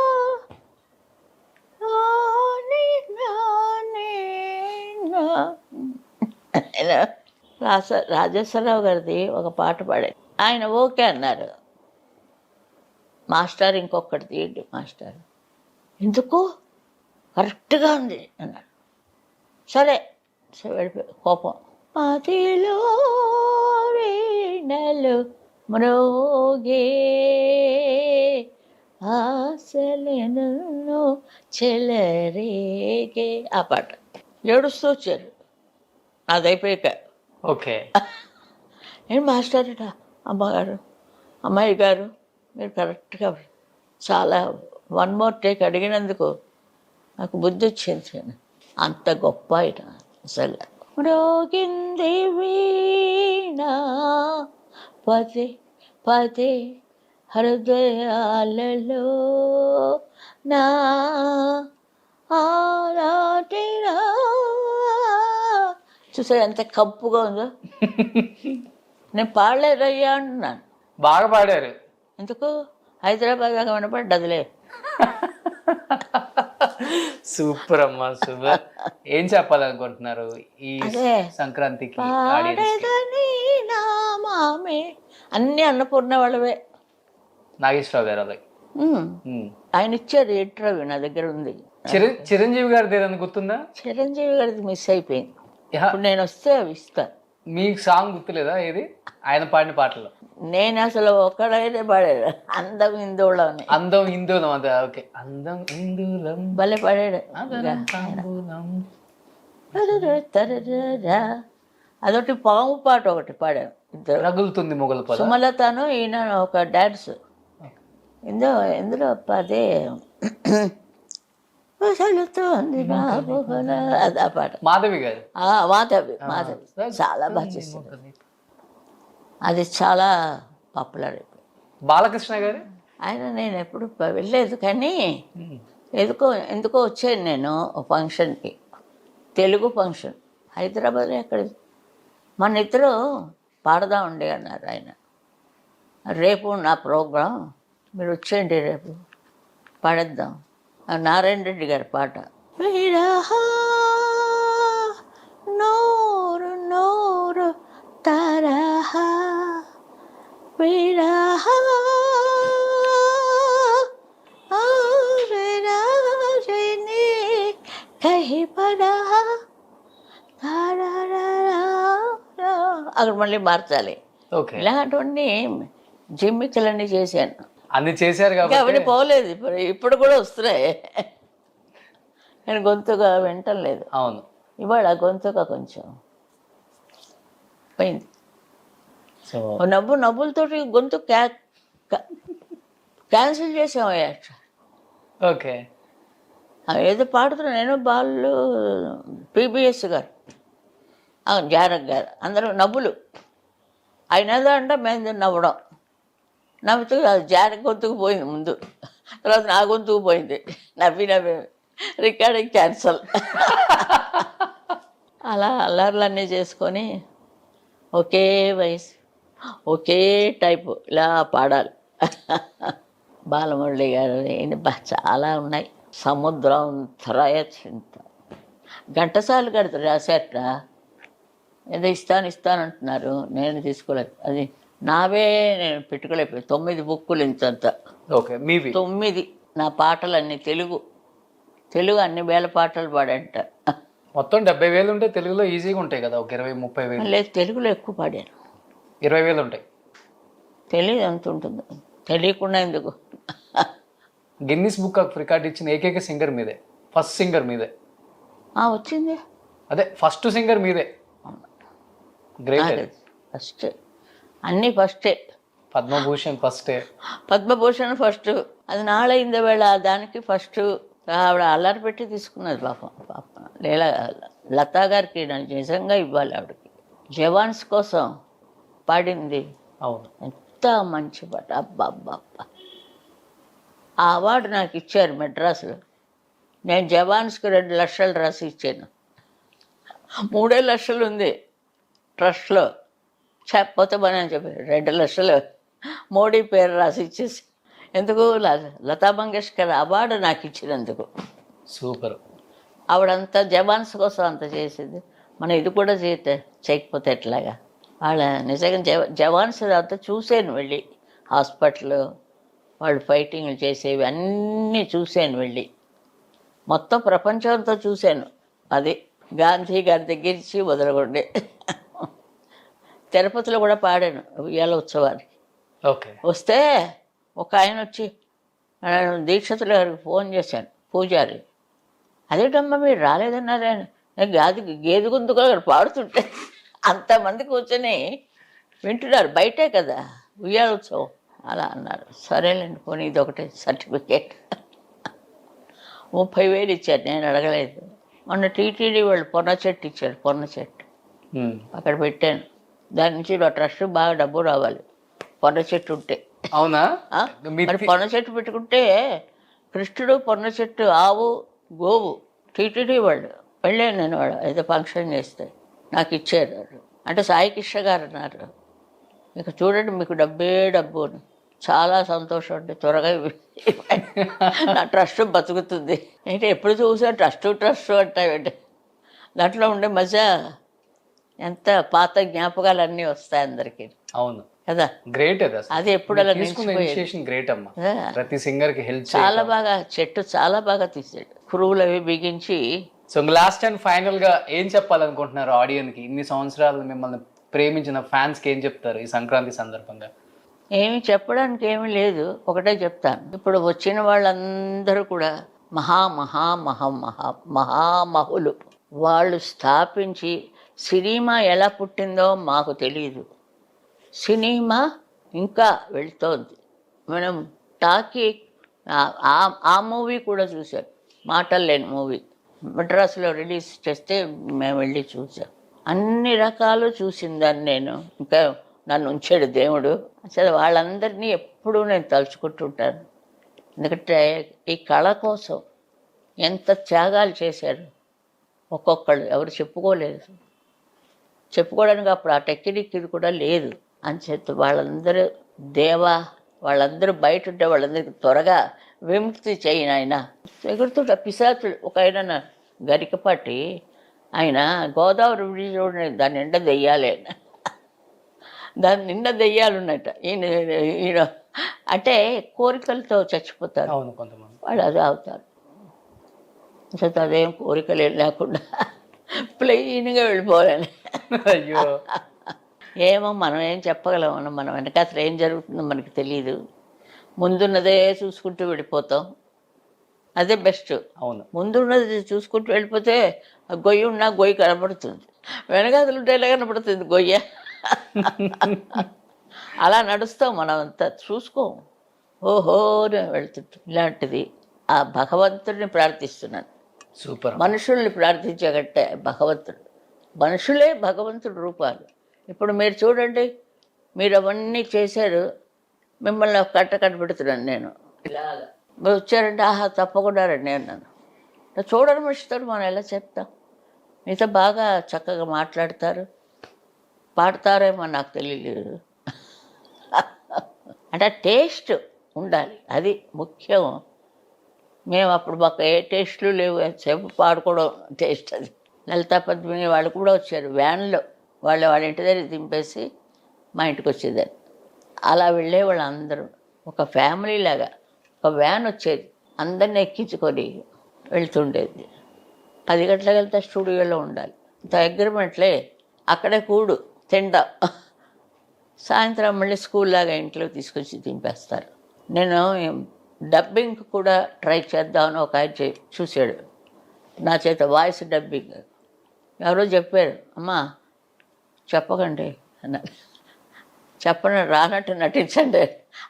రాజేశ్వరరావు గారిది ఒక పాట పాడారు. ఆయన ఓకే అన్నారు. మాస్టర్ ఇంకొకటి తీయండి మాస్టర్, ఎందుకు కరెక్ట్గా ఉంది అన్నాడు. సరే వెళ్ళిపోయి కోపం. పదిలో వీణలు మ్రోగే ఆశలను చెలరేగే, ఆ పాట ఏడుస్తూ వచ్చారు. అదైపోయాక ఓకే నేను మాస్టర్ అట, అమ్మగారు అమ్మాయి గారు మీరు కరెక్ట్గా చాలా వన్ మోర్ టేక్ అడిగినందుకు నాకు బుద్ధి వచ్చింది. అంత గొప్ప ఆయన అసలు. మ్రోగింది వీణ పదే పదే హృదయాలలో నా ఆరాటిరా. చూసా ఎంత కప్పుగా ఉందో. నేను పాడలేదయ్యా అంటున్నాను. బాగా పాడారు. ఎందుకు హైదరాబాద్ దాకా వినపడ్డదిలే. సూపర్ అమ్మా, సూపర్. ఏం చెప్పాలనుకుంటున్నారు ఈ సంక్రాంతికి? మామే అన్ని అన్నపూర్ణ వాళ్ళవే. నాగేశ్వరరావు గారు అలాగే ఆయన ఇచ్చారు ఇంటర్వ్యూ, నా దగ్గర ఉంది. చిరంజీవి గారిది ఏదైనా గుర్తుందా? చిరంజీవి గారిది మిస్ అయిపోయింది. ఇప్పుడు నేను వస్తే అవి ఇస్తాను. మీకు సాంగ్ గుర్తులేదా ఏది ఆయన పాడిన పాటలో? నేను అసలు ఒక్కడైతే పాడాడు, అందం హిందువులం. అందం హిందువులం, అదే ఓకే. అందం హిందువులం భలే పాడాడు. అదొకటి పాము పాట ఒకటి పాడాను. ఇద్దరు రగులుతుంది మొగలు పద, సుమలతను ఈయన ఒక డాన్స్. ఎందులో అదే అది ఆ పాట. మాధవి గారు, మాధవి చాలా బాగా చేశారు. అది చాలా పాపులర్ అయిపోయింది. బాలకృష్ణ గారు ఆయన నేను ఎప్పుడు వెళ్ళలేదు, కానీ ఎందుకో వచ్చాను నేను ఫంక్షన్కి, తెలుగు ఫంక్షన్ హైదరాబాద్లో. ఎక్కడ మన ఇద్దరు పాడదామండి అన్నారు ఆయన. రేపు నా ప్రోగ్రాం, మీరు వచ్చేయండి రేపు పాడేద్దాం. నారాయణ రెడ్డి గారి పాట. నోరు నోరు తరహ విరహ కహి పడా అక్కడ మళ్ళీ మార్చాలి. ఇలాంటివన్నీ జిమ్మికలన్నీ చేశాను. అన్ని చేశారు కాబట్టి అవన్నీ పోలేదు. ఇప్పుడు కూడా వస్తున్నాయి. నేను గొంతుగా వింటం లేదు. అవును. ఇవాళ గొంతుగా కొంచెం పోయింది. సో నవ్వులతోటి గొంతు క్యాన్సిల్ చేసామయ్యా. ఓకే. ఏదో పాడుతున్నా నేను, బాలు, పిబిఎస్ గారు, జానక్ గారు, అందరూ నవ్వులు. అయినదో అంటే మేము నవ్వడం, నవ్వుతూ జానక్ గొంతుకు పోయింది ముందు, తర్వాత నా గొంతుకు పోయింది. నవ్వి రికార్డింగ్ క్యాన్సల్. అలా అల్లర్లన్నీ చేసుకొని ఒకే వయసు ఒకే టైపు ఇలా పాడాలి. బాలమురళి గారు చాలా ఉన్నాయి. సముద్రం త్రయ చింత, ఘంటసాల గారు రాశారట. ఏదో ఇస్తానంటున్నారు, నేను తీసుకోలేదు. అది నావే నేను పెట్టుకోలేకపోయాను. 9 బుక్కులు ఇంతంత. ఓకే. మీవి 9 నా పాటలన్నీ తెలుగు అన్ని వేల పాటలు పాడంట. మొత్తం 70,000 ఉంటే తెలుగులో ఈజీగా ఉంటాయి కదా, ఒక 20-30,000. లేదు, తెలుగులో ఎక్కువ పాడాను. 20,000 ఉంటాయి. తెలియదు ఎంత ఉంటుందో, తెలియకుండా ఎందుకు. గిన్నిస్ బుక్ ఆఫ్ రికార్డ్ ఇచ్చిన ఏకైక సింగర్ మీదే, ఫస్ట్ సింగర్ మీదే. వచ్చింది. అదే ఫస్ట్ సింగర్ మీదే. గ్రేట్. ఫస్ట్ అన్నీ ఫస్టే. పద్మభూషణ్ ఫస్టే. పద్మభూషణ్ ఫస్ట్. అది నాళైంది వేళ దానికి ఫస్ట్. ఆవిడ అల్లరి పెట్టి తీసుకున్నది పాపం. లతా గారికి నాకు నిజంగా ఇవ్వాలి. ఆవిడకి జవాన్స్ కోసం పాడింది. అవును. ఎంత మంచి పాట, అబ్బా అబ్బా అబ్బా. ఆ అవార్డు నాకు ఇచ్చారు మెడ్రాస్లో. నేను జవాన్స్కి 2 లక్షలు రాసి ఇచ్చాను. 3 లక్షలు ఉంది ట్రస్ట్లో. చెప్పపోతే బాగా అని చెప్పారు. 2 లక్షలు మోడీ పేరు రాసి ఇచ్చేసి. ఎందుకు? లతా మంగేష్కర్ అవార్డు నాకు ఇచ్చినందుకు. సూపర్. ఆవిడంతా జవాన్స్ కోసం అంత చేసేది. మనం ఇది కూడా చేయకపోతే ఎట్లాగా? వాళ్ళ నిజంగా జవాన్స్ అంతా చూశాను వెళ్ళి. హాస్పిటల్ వాళ్ళు ఫైటింగ్లు చేసేవి అన్నీ చూశాను వెళ్ళి. మొత్తం ప్రపంచంతో చూశాను. అది గాంధీ గారి దగ్గర నుంచి వదలగొండే. తిరుపతిలో కూడా పాడాను ఉయ్యాల ఉత్సవానికి. ఓకే. వస్తే ఒక ఆయన వచ్చి, దీక్షితుల గారికి ఫోన్ చేశాను, పూజారి. అదేటమ్మా మీరు రాలేదన్నారే? గేదె గొంతుగా అక్కడ పాడుతుంటే అంతమంది కూర్చొని వింటున్నారు, బయటే కదా ఉయ్యాల ఉత్సవం. అలా అన్నారు. సరేలేండి పోనీ ఇది ఒకటే సర్టిఫికేట్. 30,000 ఇచ్చారు, నేను అడగలేదు. మొన్న టీటీడీ వాళ్ళు పొన్న చెట్టు ఇచ్చారు. పొన్న చెట్టు అక్కడ పెట్టాను. దాని నుంచి ట్రస్ట్ బాగా డబ్బు రావాలి పొన్న చెట్టు ఉంటే. అవునా? మరి పొన్న చెట్టు పెట్టుకుంటే కృష్ణుడు, పొన్న చెట్టు, ఆవు, గోవు. టీటీడీ వాళ్ళు వెళ్ళాను నేను. వాళ్ళు ఏదో ఫంక్షన్ చేస్తే నాకు ఇచ్చారు. అంటే సాయి కృష్ణ గారు అన్నారు, మీకు చూడండి మీకు డబ్బే డబ్బు అని. చాలా సంతోషం అండి, త్వరగా నా ట్రస్ట్ బతుకుతుంది. అంటే ఎప్పుడు చూసా ట్రస్ట్ అంటాయండి. దాంట్లో ఉండే మజా ఎంత పాత జ్ఞాపకాలు అన్నీ వస్తాయి అందరికీ. అవును కదా, గ్రేట్. అది ఎప్పుడు అలా గ్రేట్ అమ్మా. ప్రతి సింగర్ కి హెల్ప్ చాలా బాగా. చెట్టు చాలా బాగా తీసాడు, పురుగులు అవి బిగించి. సో లాస్ట్ అండ్ ఫైనల్ గా ఏం చెప్పాలనుకుంటున్నారు ఆడియన్స్ కి? ఇన్ని సంవత్సరాలు మిమ్మల్ని ప్రేమించిన ఫ్యాన్స్ కి ఏం చెప్తారు ఈ సంక్రాంతి సందర్భంగా? ఏమి చెప్పడానికి ఏమీ లేదు, ఒకటే చెప్తాను. ఇప్పుడు వచ్చిన వాళ్ళందరూ కూడా మహామహులు. వాళ్ళు స్థాపించి సినిమా ఎలా పుట్టిందో మాకు తెలియదు. సినిమా ఇంకా వెళ్తోంది. మనం టాకీ ఆ మూవీ కూడా చూసాం, మాటలు లేని మూవీ. మద్రాసులో రిలీజ్ చేస్తే మేము వెళ్ళి చూసాం. అన్ని రకాలు చూసిందాన్ని నేను. ఇంకా నన్ను ఉంచాడు దేవుడు. అసలు వాళ్ళందరినీ ఎప్పుడూ నేను తలుచుకుంటుంటాను. ఎందుకంటే ఈ కళ కోసం ఎంత త్యాగాలు చేశారు ఒక్కొక్కళ్ళు. ఎవరు చెప్పుకోవడానికి అప్పుడు ఆ టెక్నిక్ ఇది కూడా లేదు అని చెప్పి వాళ్ళందరూ వాళ్ళందరూ బయట ఉంటే వాళ్ళందరికీ త్వరగా విముక్తి చేయను. ఆయన ఎగురుతుంట పిశాచులు. ఒక ఆయన గరికపాటి, ఆయన గోదావరి బ్రిడ్జ్ దాని నిండా దెయ్యాలి. ఆయన దాని నిండా దెయ్యాలు ఉన్నట్ట. ఈయన అంటే కోరికలతో చచ్చిపోతారు వాళ్ళు, అది అవుతారు. అదేం కోరికలు లేకుండా ప్లెయిన్గా వెళ్ళిపోవాలని. అయ్యో, ఏమో మనం ఏం చెప్పగలం? మనం వెనక అసలు ఏం జరుగుతుందో మనకి తెలియదు. ముందున్నదే చూసుకుంటూ వెళ్ళిపోతాం. అదే బెస్ట్. అవును. ముందున్నది చూసుకుంటూ వెళ్ళిపోతే ఆ గొయ్యి ఉన్నా గొయ్యి కనబడుతుంది, వెనకాతలు ఉంటేలా కనబడుతుంది గొయ్య. అలా నడుస్తాం మనం అంతా, చూసుకోం, ఓహో వెళ్తుంటాం. ఇలాంటిది ఆ భగవంతుడిని ప్రార్థిస్తున్నాను. సూపర్. మనుషుల్ని ప్రార్థించగట్టే భగవంతుడు, మనుషులే భగవంతుడి రూపాలు. ఇప్పుడు మీరు చూడండి, మీరు అవన్నీ చేశారు, మిమ్మల్ని ఒక కట్ట కనిపెడుతున్నాను నేను ఇలాగా. మీరు వచ్చారంటే ఆహా తప్పకుండా రండి అన్నాను. చూడని మనిషితో మనం ఎలా చెప్తాం? మీతో బాగా చక్కగా మాట్లాడతారు, పాడతారేమో నాకు తెలియలేదు. అంటే టేస్ట్ ఉండాలి, అది ముఖ్యం. మేము అప్పుడు మాకు ఏ టేస్ట్లు లేవు, ఎంతసేపు పాడుకోవడం టేస్ట్. అది లలితా పద్మిని వాళ్ళు కూడా వచ్చారు వ్యాన్లో, వాళ్ళ ఇంటి దగ్గర దింపేసి మా ఇంటికి వచ్చేదాన్ని. అలా వెళ్ళేవాళ్ళు అందరూ, ఒక ఫ్యామిలీ లాగా. ఒక వ్యాన్ వచ్చేది, అందరిని ఎక్కించుకొని వెళ్తుండేది. 10 గంటలకు వెళ్తే స్టూడియోలో ఉండాలి. అగ్రిమెంట్లే, అక్కడే కూడు తిండా, సాయంత్రం మళ్ళీ స్కూల్ లాగా ఇంట్లో తీసుకొచ్చి దింపేస్తారు. నేను డబ్బింగ్ కూడా ట్రై చేద్దామని ఒక ఆయన చూశాడు నా చేత, వాయిస్ డబ్బింగ్. ఎవరో చెప్పారు, అమ్మా చెప్పకండి అన్నారు. చెప్పను, రానట్టు నటించండి.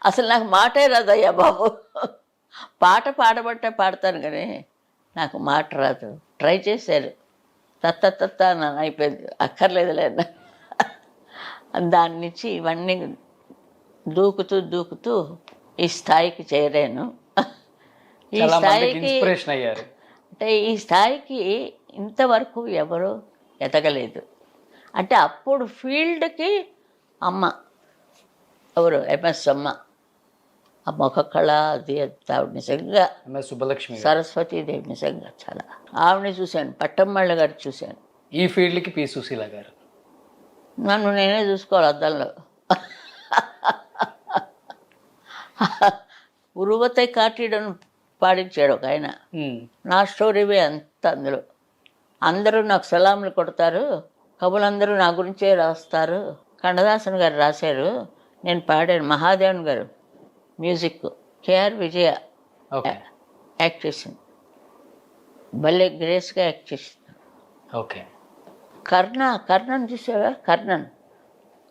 అసలు నాకు మాటే రాదయ్యా బాబు, పాట పాడబట్టే పాడతాను కానీ నాకు మాట రాదు. ట్రై చేశారు, తత్త నన్ను అయిపోయింది, అక్కర్లేదులే అన్న. దాని నుంచి ఇవన్నీ దూకుతూ ఈ స్థాయికి చేరాను. ఈ స్థాయికి ఇన్స్పిరేషన్ అయ్యారు. అంటే ఈ స్థాయికి ఇంతవరకు ఎవరు ఎదగలేదు. అంటే అప్పుడు ఫీల్డ్కి అమ్మ, ఎవరు ఎంఎస్ అమ్మ, ఆ ముఖ కళ అది ఆవిడ నిజంగా, ఎంఎస్ సుబ్బలక్ష్మి, సరస్వతీదేవి నిజంగా చాలా. ఆవిడని చూశాను, పట్టమ్మళ్ళ గారు చూశాను. ఈ ఫీల్డ్కి పి సుశీల గారు. నన్ను నేనే చూసుకోవాలి అద్దంలో. ఉరువతై కాటీడను పాడించాడు ఒక ఆయన, నా స్టోరీవే అంత. అందులో అందరూ నాకు సలాములు కొడతారు, కవులందరూ నా గురించే రాస్తారు. కన్నదాసన్ గారు రాశారు, నేను పాడాను. మహాదేవన్ గారు మ్యూజిక్, కేఆర్ విజయ యాక్ట్ చేసింది, భలే గ్రేస్గా యాక్ట్ చేసింది. ఓకే. కర్ణన్ చూసావా?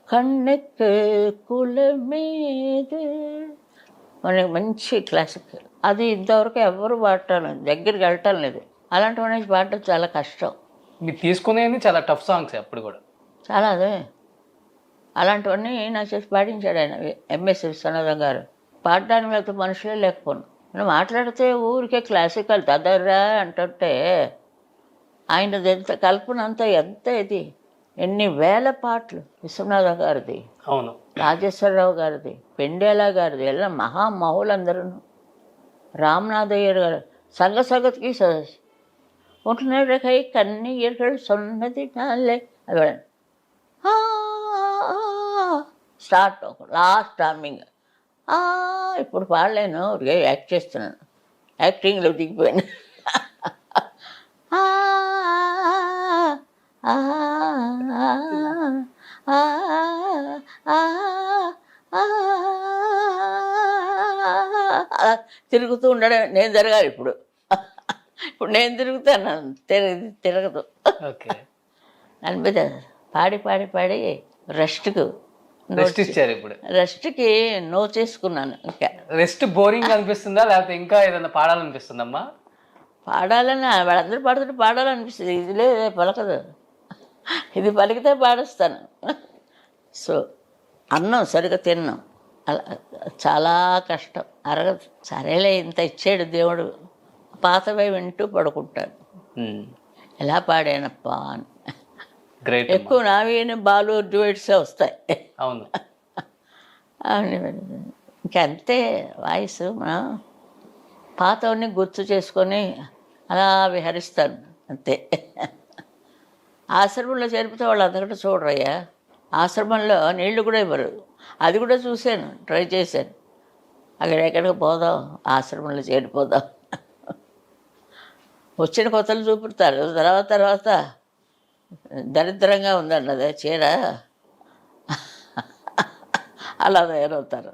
కన్నెక్కే కుల మీద, మనకి మంచి క్లాసిక్. అది ఇంతవరకు ఎవరు పాడటం లేదు, దగ్గరికి వెళ్ళటం లేదు. అలాంటివన్నీ పాడటం చాలా కష్టం. మీరు తీసుకునేది చాలా టఫ్ సాంగ్స్ అప్పుడు కూడా. చాలా అదే, అలాంటివన్నీ నా చేసి పాడించాడు ఆయన, ఎంఎస్ విశ్వనాథం గారు. పాడడానికి వెళ్తే మనుషులే లేకపోను. మనం మాట్లాడితే ఊరికే క్లాసికల్ దదర్రా అంటుంటే ఆయనది ఎంత కల్పన, అంతా ఎంత ఇది, ఎన్ని వేల పాటలు. విశ్వనాథం గారిది, అవును, రాజేశ్వరరావు గారిది, పెండేలా గారిది, ఎలా మహామహులందరూ. రామనాథయ్యర్ గారు సంగ సగతికి ఉంటున్నాడు కై కన్నీయர்கள் సొన్నది నాలే అది స్టార్ట్, లాస్ట్ టార్మింగ్. ఇప్పుడు పాడలేను, యాక్ట్ చేస్తున్నాను, యాక్టింగ్లో దిగిపోయాను. తిరుగుతూ ఉండడం, నేను తిరగాలి ఇప్పుడు. ఇప్పుడు నేను తిరుగుతాను, తిరగదు. అనిపిస్తుంది. పాడి రెస్ట్ ఇచ్చారు. ఇప్పుడు రెస్ట్కి నో చేసుకున్నాను. ఇంకా రెస్ట్ బోరింగ్ అనిపిస్తుందా, లేకపోతే ఇంకా ఏదైనా పాడాలనిపిస్తుందమ్మా? పాడాలని వాళ్ళందరూ పాడుతుంటే పాడాలనిపిస్తుంది. ఇదిలే పలకదు, ఇది పలికితే పాడేస్తాను. సో అన్నం సరిగ్గా తిన్నాం, అలా చాలా కష్టం, అరగదు. సరేలే ఇంత ఇచ్చాడు దేవుడు, పాతవే వింటూ పడుకుంటాను. ఎలా పాడానప్పా అని. ఎక్కువ నావేని బాలు డ్యూయట్సే వస్తాయి. అవును, ఇంకంతే వాయిస్. మనం పాతవన్నీ గుర్తు చేసుకొని అలా విహరిస్తాను అంతే. ఆశ్రమంలో చేరిపితే వాళ్ళు అంతకంటే చూడరయ్యా. ఆశ్రమంలో నీళ్లు కూడా ఇవ్వరు, అది కూడా చూశాను, ట్రై చేశాను. ఎక్కడికి పోదాం, ఆశ్రమంలో చేరిపోదాం. వచ్చిన కొత్తలు చూపుతారు, తర్వాత దరిద్రంగా ఉందన్నదే చీర, అలా తయారవుతారు.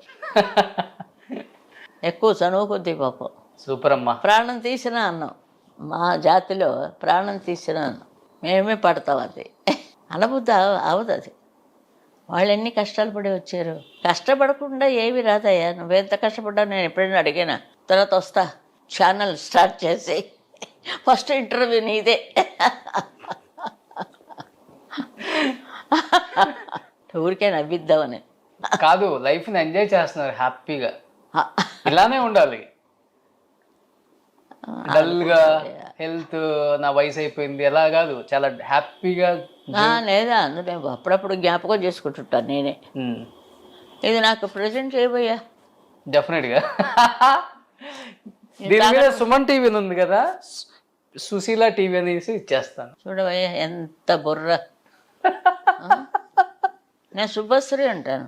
ఎక్కువ చనువు కొద్దీ పాపం సూపర్ అమ్మా. ప్రాణం తీసిన అన్నం, మా జాతిలో ప్రాణం తీసిన అన్నం మేమే పడతాం. అది అనబుద్ధి అవదు. అది వాళ్ళు ఎన్ని కష్టాలు పడి వచ్చారు. కష్టపడకుండా ఏమి రాదయ్యా. నువ్వెంత కష్టపడ్డావు నేను ఎప్పుడైనా అడిగానా? తర్వాత వస్తా ఛానల్ స్టార్ట్ చేసి ఫస్ట్ ఇంటర్వ్యూ నీదే. ఊరికే నవ్విద్దామని కాదు, లైఫ్ని ఎంజాయ్ చేస్తున్నారు హ్యాపీగా. ఇలానే ఉండాలి. డల్గా హెల్త్ నా వయసు అయిపోయింది ఎలా కాదు, చాలా హ్యాపీగా. లేదా అందులో అప్పుడప్పుడు జ్ఞాపకం చేసుకుంటుంటాను నేనే. ఇది నాకు ప్రజెంట్ చేయబోయా. డెఫినెట్గా. దీని మీద సుమన్ టీవీ ఉంది కదా, సుశీల టీవీ అనేసి ఇచ్చేస్తాను. చూడవయ్యా ఎంత బుర్ర. నేను శుభశ్రీ అంటాను.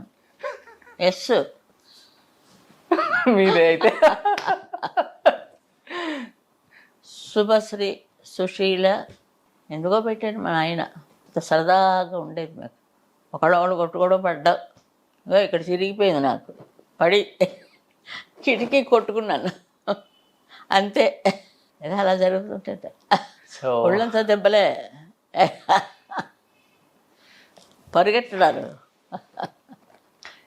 ఎస్ మీదే అయితే. శుభశ్రీ సుశీల ఎందుకో పెట్టాను మా ఆయన. అంత సరదాగా ఉండేది నాకు. ఒకళ్ళు కొట్టుకోవడం పడ్డా ఇక్కడ చిరిగిపోయింది నాకు. పడి కిటికీ కొట్టుకున్నాను అంతే. ఏదో అలా జరుగుతుంటుంది. సో ఒళ్ళంతా దెబ్బలే, పరిగెట్టున్నారు.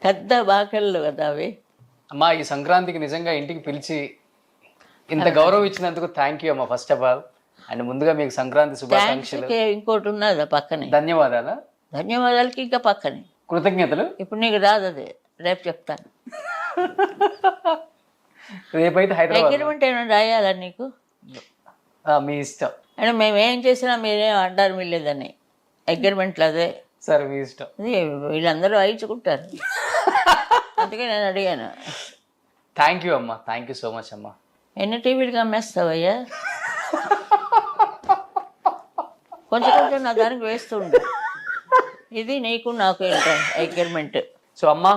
పెద్ద బాకెళ్ళు కదా అవి. అమ్మా, ఈ సంక్రాంతికి నిజంగా ఇంటికి పిలిచి ఇంత గౌరవం ఇచ్చినందుకు థ్యాంక్ యూ అమ్మా ఫస్ట్ ఆఫ్ ఆల్. అండ్ ముందుగా మీకు సంక్రాంతి శుభాకాంక్షలు. ఇంకోటి ఉన్నది పక్కనే. ధన్యవాదాలు. ధన్యవాదాలకి ఇంకా పక్కనే కృతజ్ఞతలు. ఇప్పుడు నీకు రాదు అది, రేపు చెప్తాను. రేపైతే హైదరాబాద్. అగ్రిమెంట్ ఏమైనా రాయాలా నీకు? మీ ఇష్టం. అంటే మేము ఏం చేసినా మీరేం అంటారు వీళ్ళేదని. అగ్రిమెంట్లు అదే సరే, మీ ఇష్టం. అది వీళ్ళందరూ అయించుకుంటారు. అందుకే నేను అడిగాను. థ్యాంక్ యూ అమ్మా, థ్యాంక్ యూ సో మచ్ అమ్మా. ఎన్ని టీవీలుగా అమ్మేస్తావయ్యా? కొంచెం కొంచెం నా దానికి వేస్తుండు. ఇది నీకు నాకు ఏంటో అగ్రిమెంట్. సో అమ్మా,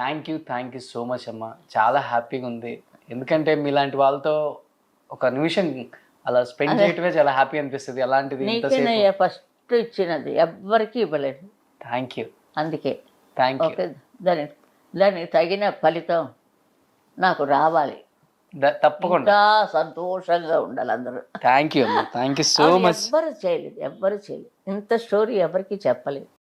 థ్యాంక్ యూ సో మచ్ అమ్మా. చాలా హ్యాపీగా ఉంది. ఎందుకంటే మీలాంటి వాళ్ళతో ఒక నిమిషం అలా స్పెండ్ చేయటమే చాలా హ్యాపీ అనిపిస్తుంది. అలాంటిది నీకేనయ్యా ఫస్ట్ ఇచ్చినది, ఎవ్వరికి ఇవ్వలేదు. Thank you. అందుకే థ్యాంక్ యూ. ఓకే, దానికి తగిన ఫలితం నాకు రావాలి. తప్పకుండా. ఇంకా సంతోషంగా ఉండాలి అందరూ. థ్యాంక్ యూ అమ్మా, థ్యాంక్ యూ సో మచ్. ఎవ్వరు చేయలేదు. ఇంత స్టోరీ ఎవరికి చెప్పలేదు.